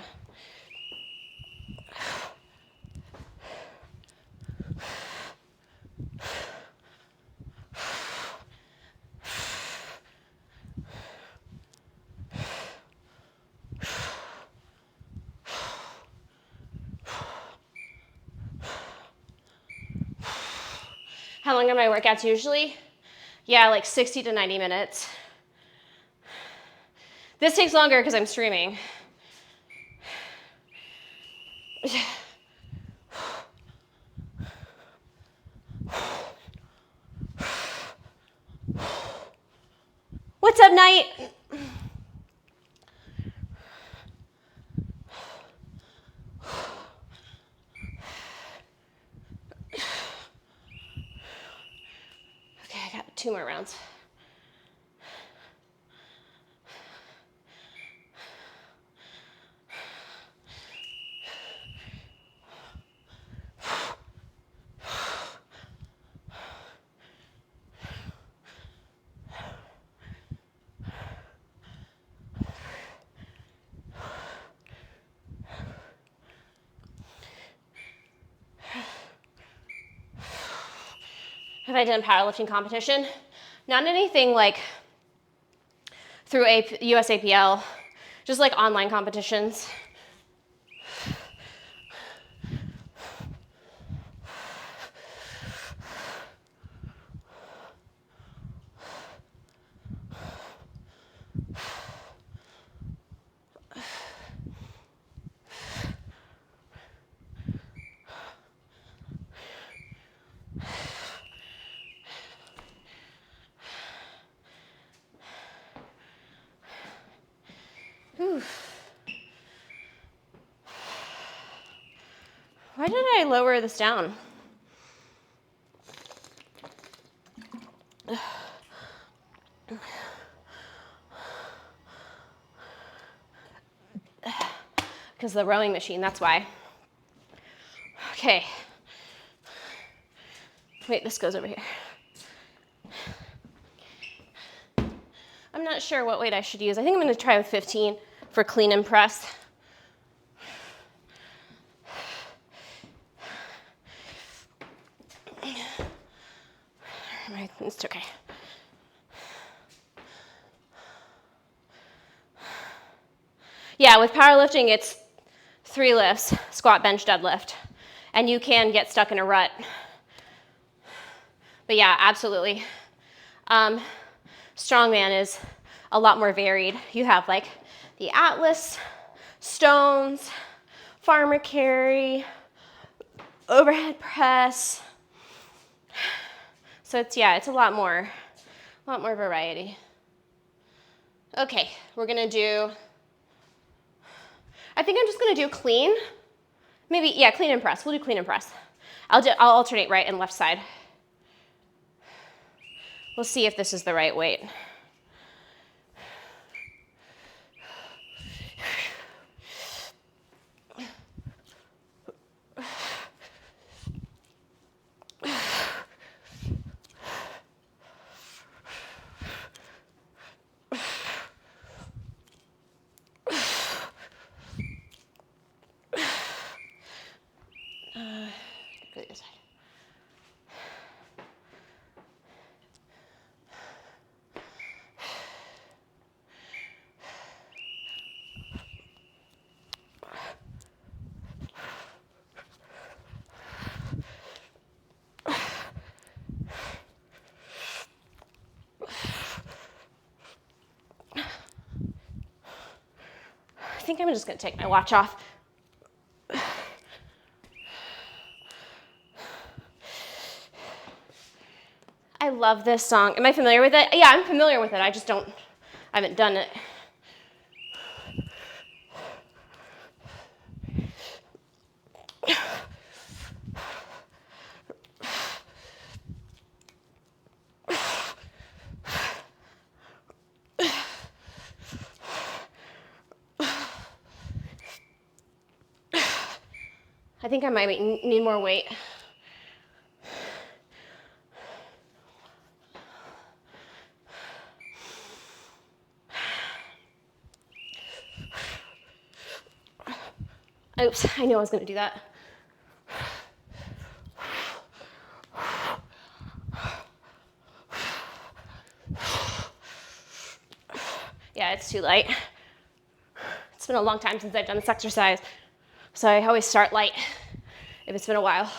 Speaker 1: How long are my workouts usually? Yeah, like 60 to 90 minutes. This takes longer because I'm streaming. What's up, Night? Okay, I got 2 more rounds. Have I done powerlifting competition? Not anything like through USAPL, just like online competitions. Whew. Why did I lower this down? Because the rowing machine, that's why. Okay. Wait, this goes over here. I'm not sure what weight I should use. I think I'm going to try with 15 for clean and press. Right, it's okay. Yeah, with powerlifting, it's 3 lifts, squat, bench, deadlift, and you can get stuck in a rut. But yeah, absolutely. Strongman is a lot more varied. You have like the Atlas, stones, farmer carry, overhead press. So it's a lot more variety. Okay, we're gonna do, I think I'm just gonna do clean. Maybe, yeah, clean and press. We'll do clean and press. I'll alternate right and left side. We'll see if this is the right weight. Go this side. I think I'm just gonna take my watch off. I love this song. Am I familiar with it? Yeah, I'm familiar with it. I haven't done it. I think I might need more weight. Oops, I knew I was gonna do that. Yeah, it's too light. It's been a long time since I've done this exercise, so I always start light if it's been a while.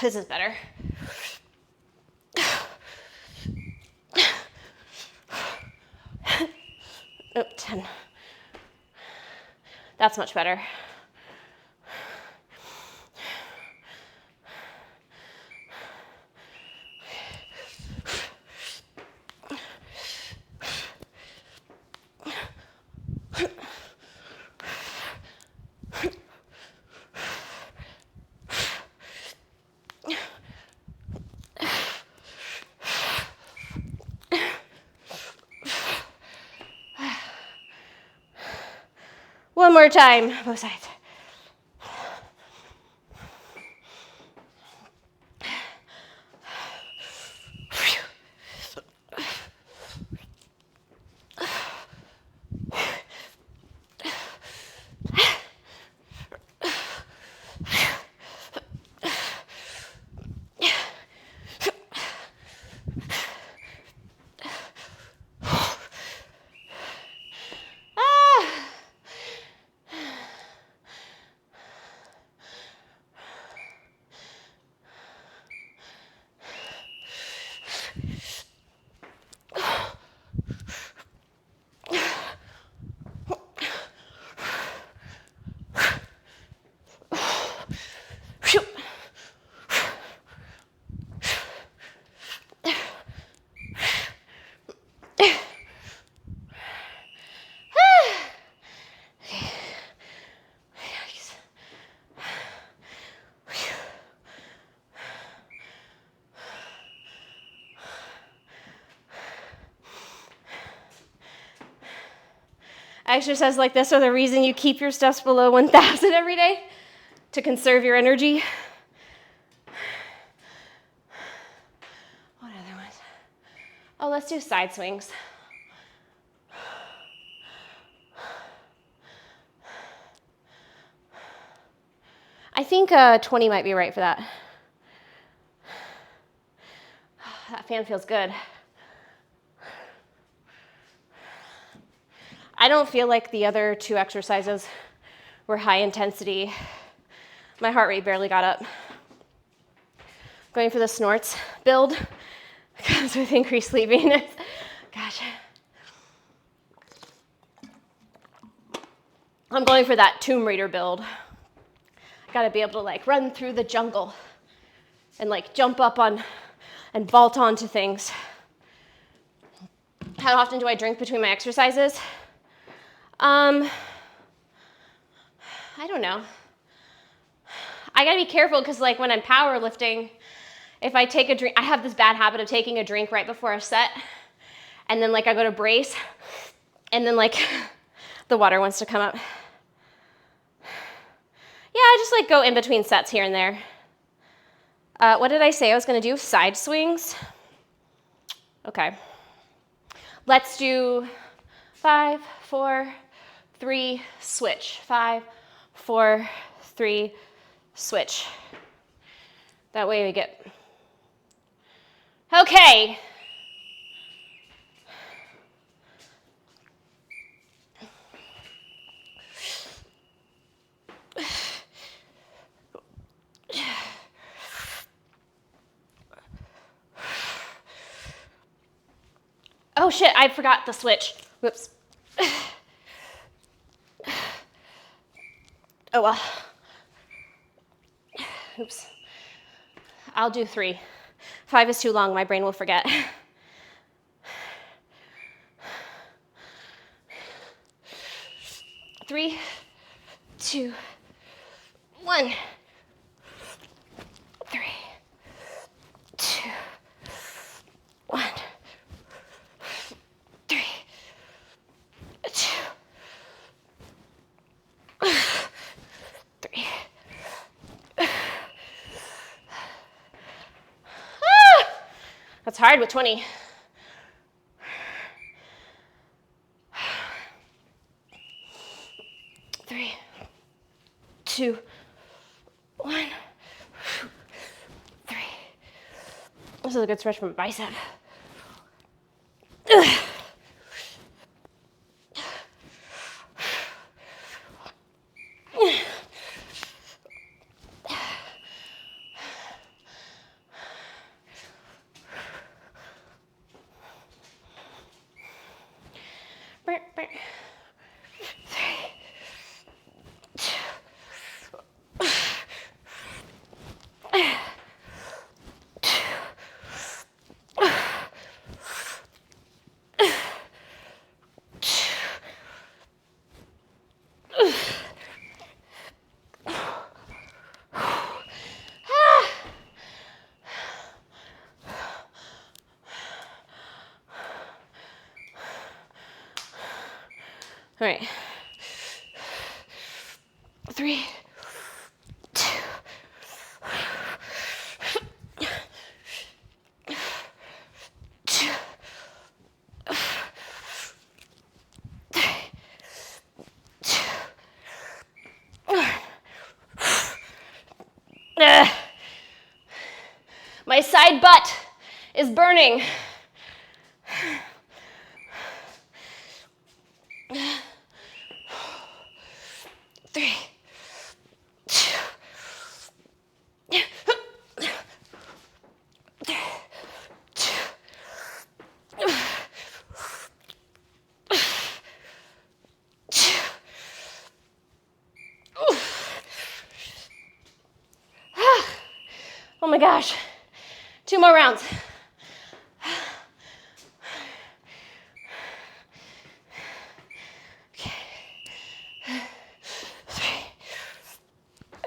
Speaker 1: This is better. Oh, 10. That's much better. One more time, both sides. Exercises like this are the reason you keep your steps below 1,000 every day, to conserve your energy. What other ones? Oh, let's do side swings. I think 20 might be right for that. That fan feels good. I don't feel like the other two exercises were high intensity. My heart rate barely got up. Going for the snorts build comes with increased sleepiness. Gosh. I'm going for that Tomb Raider build. I gotta be able to like run through the jungle and like jump up on and vault onto things. How often do I drink between my exercises? I don't know. I gotta be careful because like when I'm powerlifting, if I take a drink, I have this bad habit of taking a drink right before a set, and then like I go to brace, and then like the water wants to come up. Yeah, I just like go in between sets here and there. What did I say I was gonna do? Side swings? Okay. Let's do 5, 4, 3, switch. 5, 4, 3, switch. That way we get, okay. Oh shit, I forgot the switch. Whoops. Oh well. Oops. I'll do 3. 5 is too long, my brain will forget. 3, 2, 1. 3, 2, 1. That's hard with 20. 3, 2, 1. 3. This is a good stretch from bicep. Ugh. All right. 3, 2. 2. 3, 2. My side butt is burning. Oh my gosh. 2 more rounds. Okay. 3,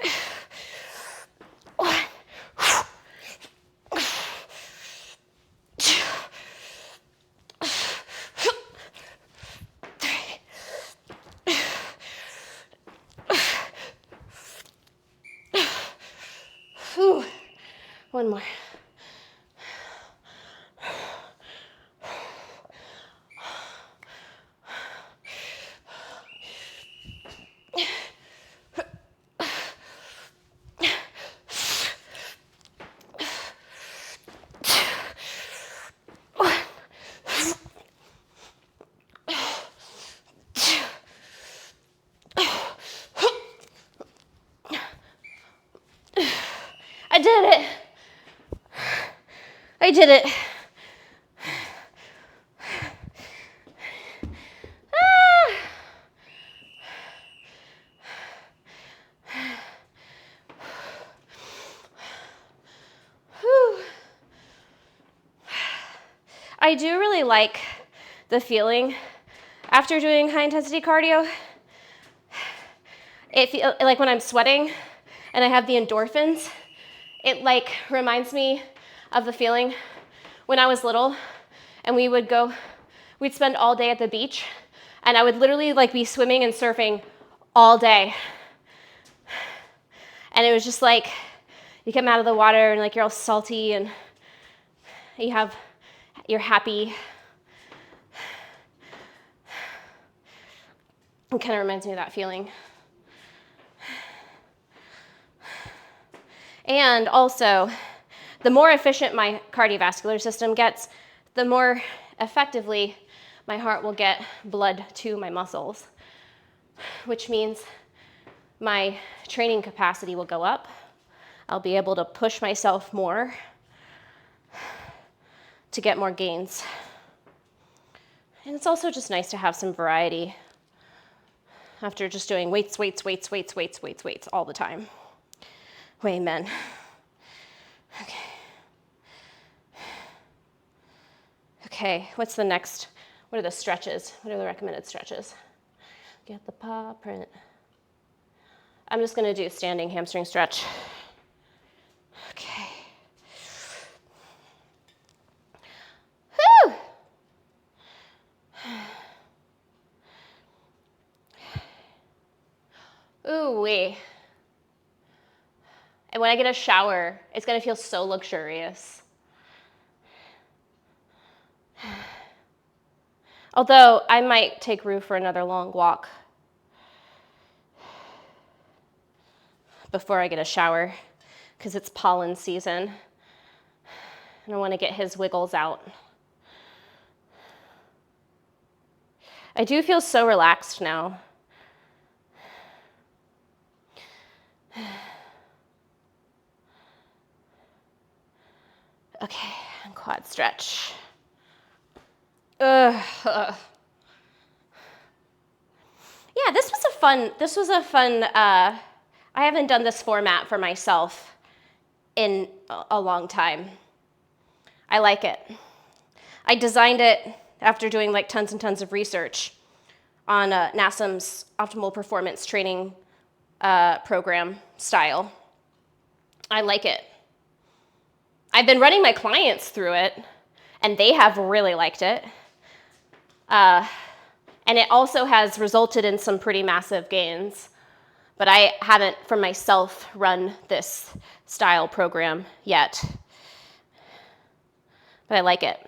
Speaker 1: 1. 2. 3. Whew. 1 more. I did it. I did it. I do really like the feeling after doing high intensity cardio. It feels like when I'm sweating and I have the endorphins, it like reminds me of the feeling when I was little and we'd spend all day at the beach and I would literally like be swimming and surfing all day. And it was just like, you come out of the water and like you're all salty and you're happy. It kind of reminds me of that feeling. And also, the more efficient my cardiovascular system gets, the more effectively my heart will get blood to my muscles, which means my training capacity will go up. I'll be able to push myself more to get more gains. And it's also just nice to have some variety after just doing weights all the time. Amen. Okay. Okay, what's the next? What are the stretches? What are the recommended stretches? Get the paw print. I'm just gonna do standing hamstring stretch. Okay. Whew! Ooh-wee. And when I get a shower, it's gonna feel so luxurious. Although I might take Rue for another long walk before I get a shower because it's pollen season and I want to get his wiggles out. I do feel so relaxed now. Okay, quad stretch. Yeah, this was a fun, I haven't done this format for myself in a long time. I like it. I designed it after doing like tons and tons of research on NASM's optimal performance training program style. I like it. I've been running my clients through it, and they have really liked it. And it also has resulted in some pretty massive gains. But I haven't, for myself, run this style program yet. But I like it.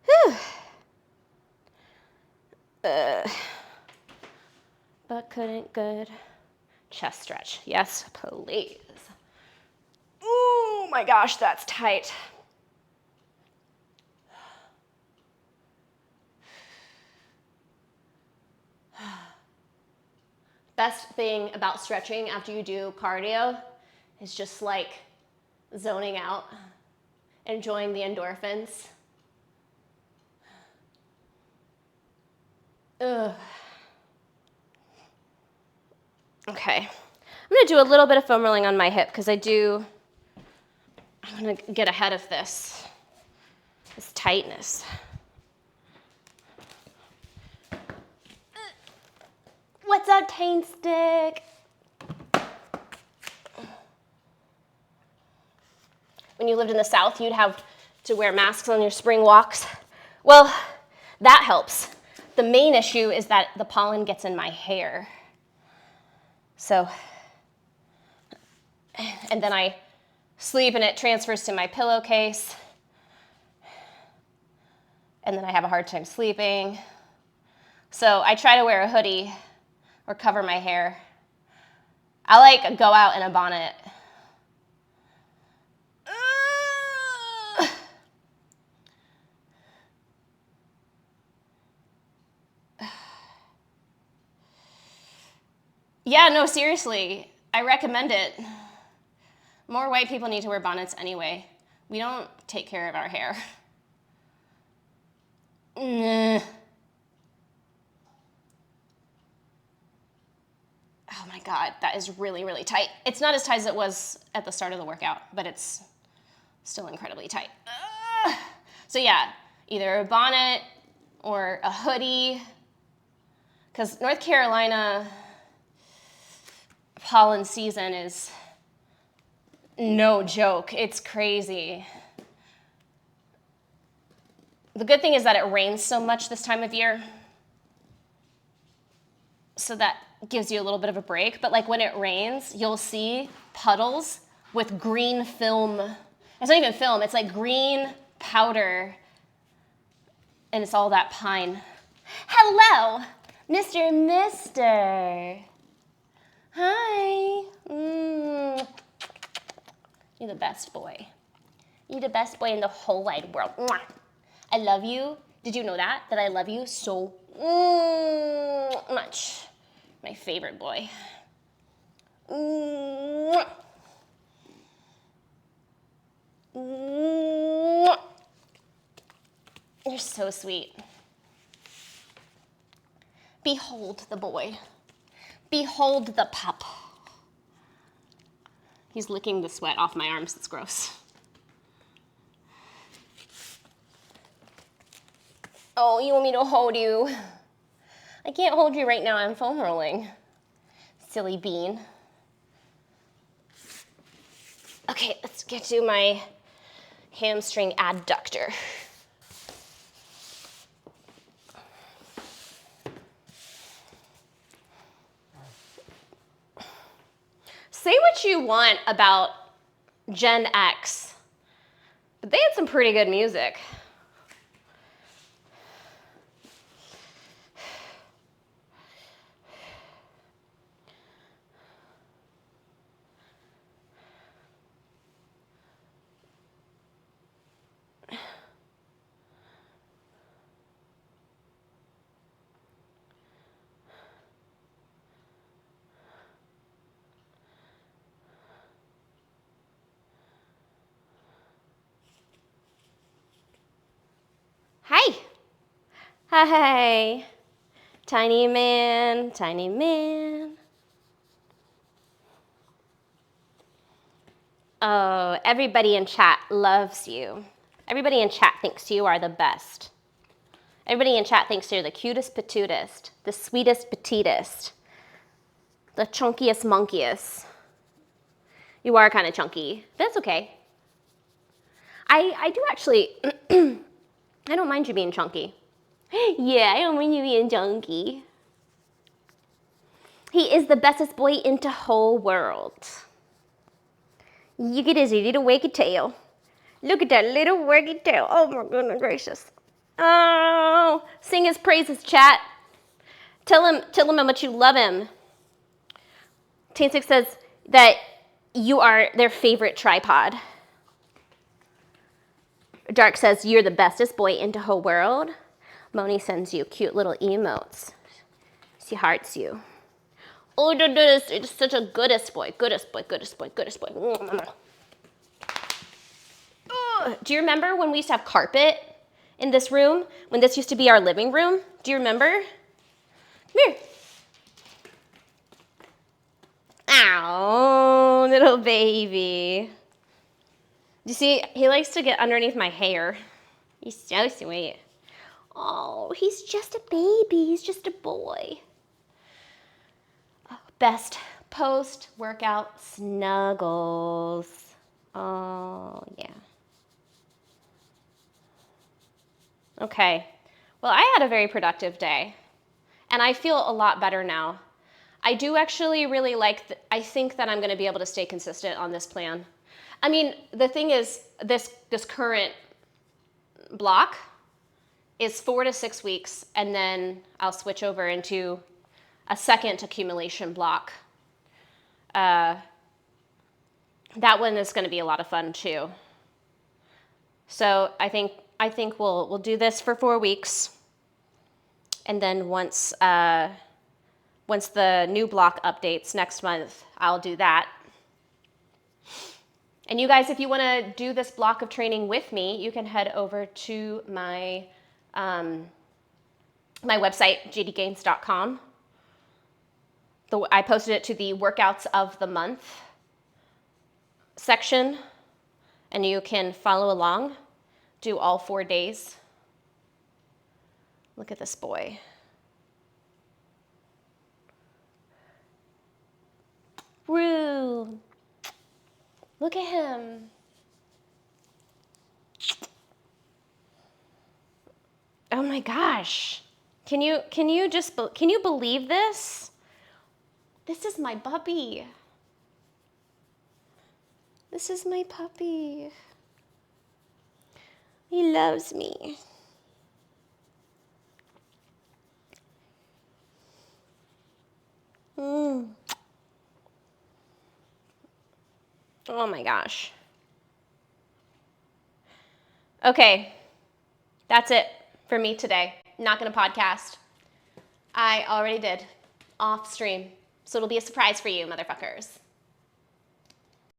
Speaker 1: Whew. But couldn't good. Chest stretch. Yes, please. Oh my gosh, that's tight. Best thing about stretching after you do cardio is just like zoning out, enjoying the endorphins. Ugh. Okay, I'm gonna do a little bit of foam rolling on my hip because I'm gonna get ahead of this tightness. What's up, Tane Stick? When you lived in the South, you'd have to wear masks on your spring walks. Well, that helps. The main issue is that the pollen gets in my hair. So, and then I sleep and it transfers to my pillowcase. And then I have a hard time sleeping. So I try to wear a hoodie or cover my hair. I like go out in a bonnet. Yeah, no, seriously, I recommend it. More white people need to wear bonnets anyway. We don't take care of our hair. Oh my God, that is really, really tight. It's not as tight as it was at the start of the workout, but it's still incredibly tight. So yeah, either a bonnet or a hoodie, because North Carolina pollen season is no joke. It's crazy. The good thing is that it rains so much this time of year, so that gives you a little bit of a break. But like when it rains, you'll see puddles with green film. It's not even film, it's like green powder, and it's all that pine. Hello, Mr. Mister. Hi. You're the best boy. You're the best boy in the whole wide world. Mwah. I love you. Did you know that? That I love you so much. My favorite boy. You're so sweet. Behold the boy. Behold the pup. He's licking the sweat off my arms. It's gross. Oh, you want me to hold you? I can't hold you right now. I'm foam rolling. Silly bean. Okay, let's get to my hamstring adductor. Say what you want about Gen X. But they had some pretty good music. Hi. Hi. Tiny man, tiny man. Oh, everybody in chat loves you. Everybody in chat thinks you are the best. Everybody in chat thinks you're the cutest patutest, the sweetest petitest, the chunkiest monkiest. You are kind of chunky. That's okay. I do actually, I don't mind you being chunky. Yeah, I don't mind you being chunky. He is the bestest boy in the whole world. Look at his little waggy tail. Look at that little waggy tail. Oh my goodness gracious. Oh, sing his praises, chat. Tell him how much you love him. Tainsick says that you are their favorite tripod. Dark says you're the bestest boy in the whole world. Moni sends you cute little emotes. She hearts you. Oh, it's such a goodest boy. Goodest boy, goodest boy, goodest boy. Do you remember when we used to have carpet in this room? When this used to be our living room? Do you remember? Come here. Ow, little baby. You see, he likes to get underneath my hair. He's so sweet. Oh, he's just a baby. He's just a boy. Oh, best post-workout snuggles. Oh, yeah. Okay. Well, I had a very productive day, and I feel a lot better now. I do actually really like, I think that I'm going to be able to stay consistent on this plan. I mean, the thing is, this current block is 4 to 6 weeks, and then I'll switch over into a second accumulation block. That one is going to be a lot of fun too. So I think we'll do this for 4 weeks, and then once the new block updates next month, I'll do that. And you guys, if you want to do this block of training with me, you can head over to my my website, jdgains.com. I posted it to the workouts of the month section, and you can follow along, do all 4 days. Look at this boy. Woo! Look at him. Oh my gosh. Can you believe this? This is my puppy. This is my puppy. He loves me. Oh my gosh. Okay, that's it for me today. Not gonna podcast. I already did off stream, so it'll be a surprise for you, motherfuckers.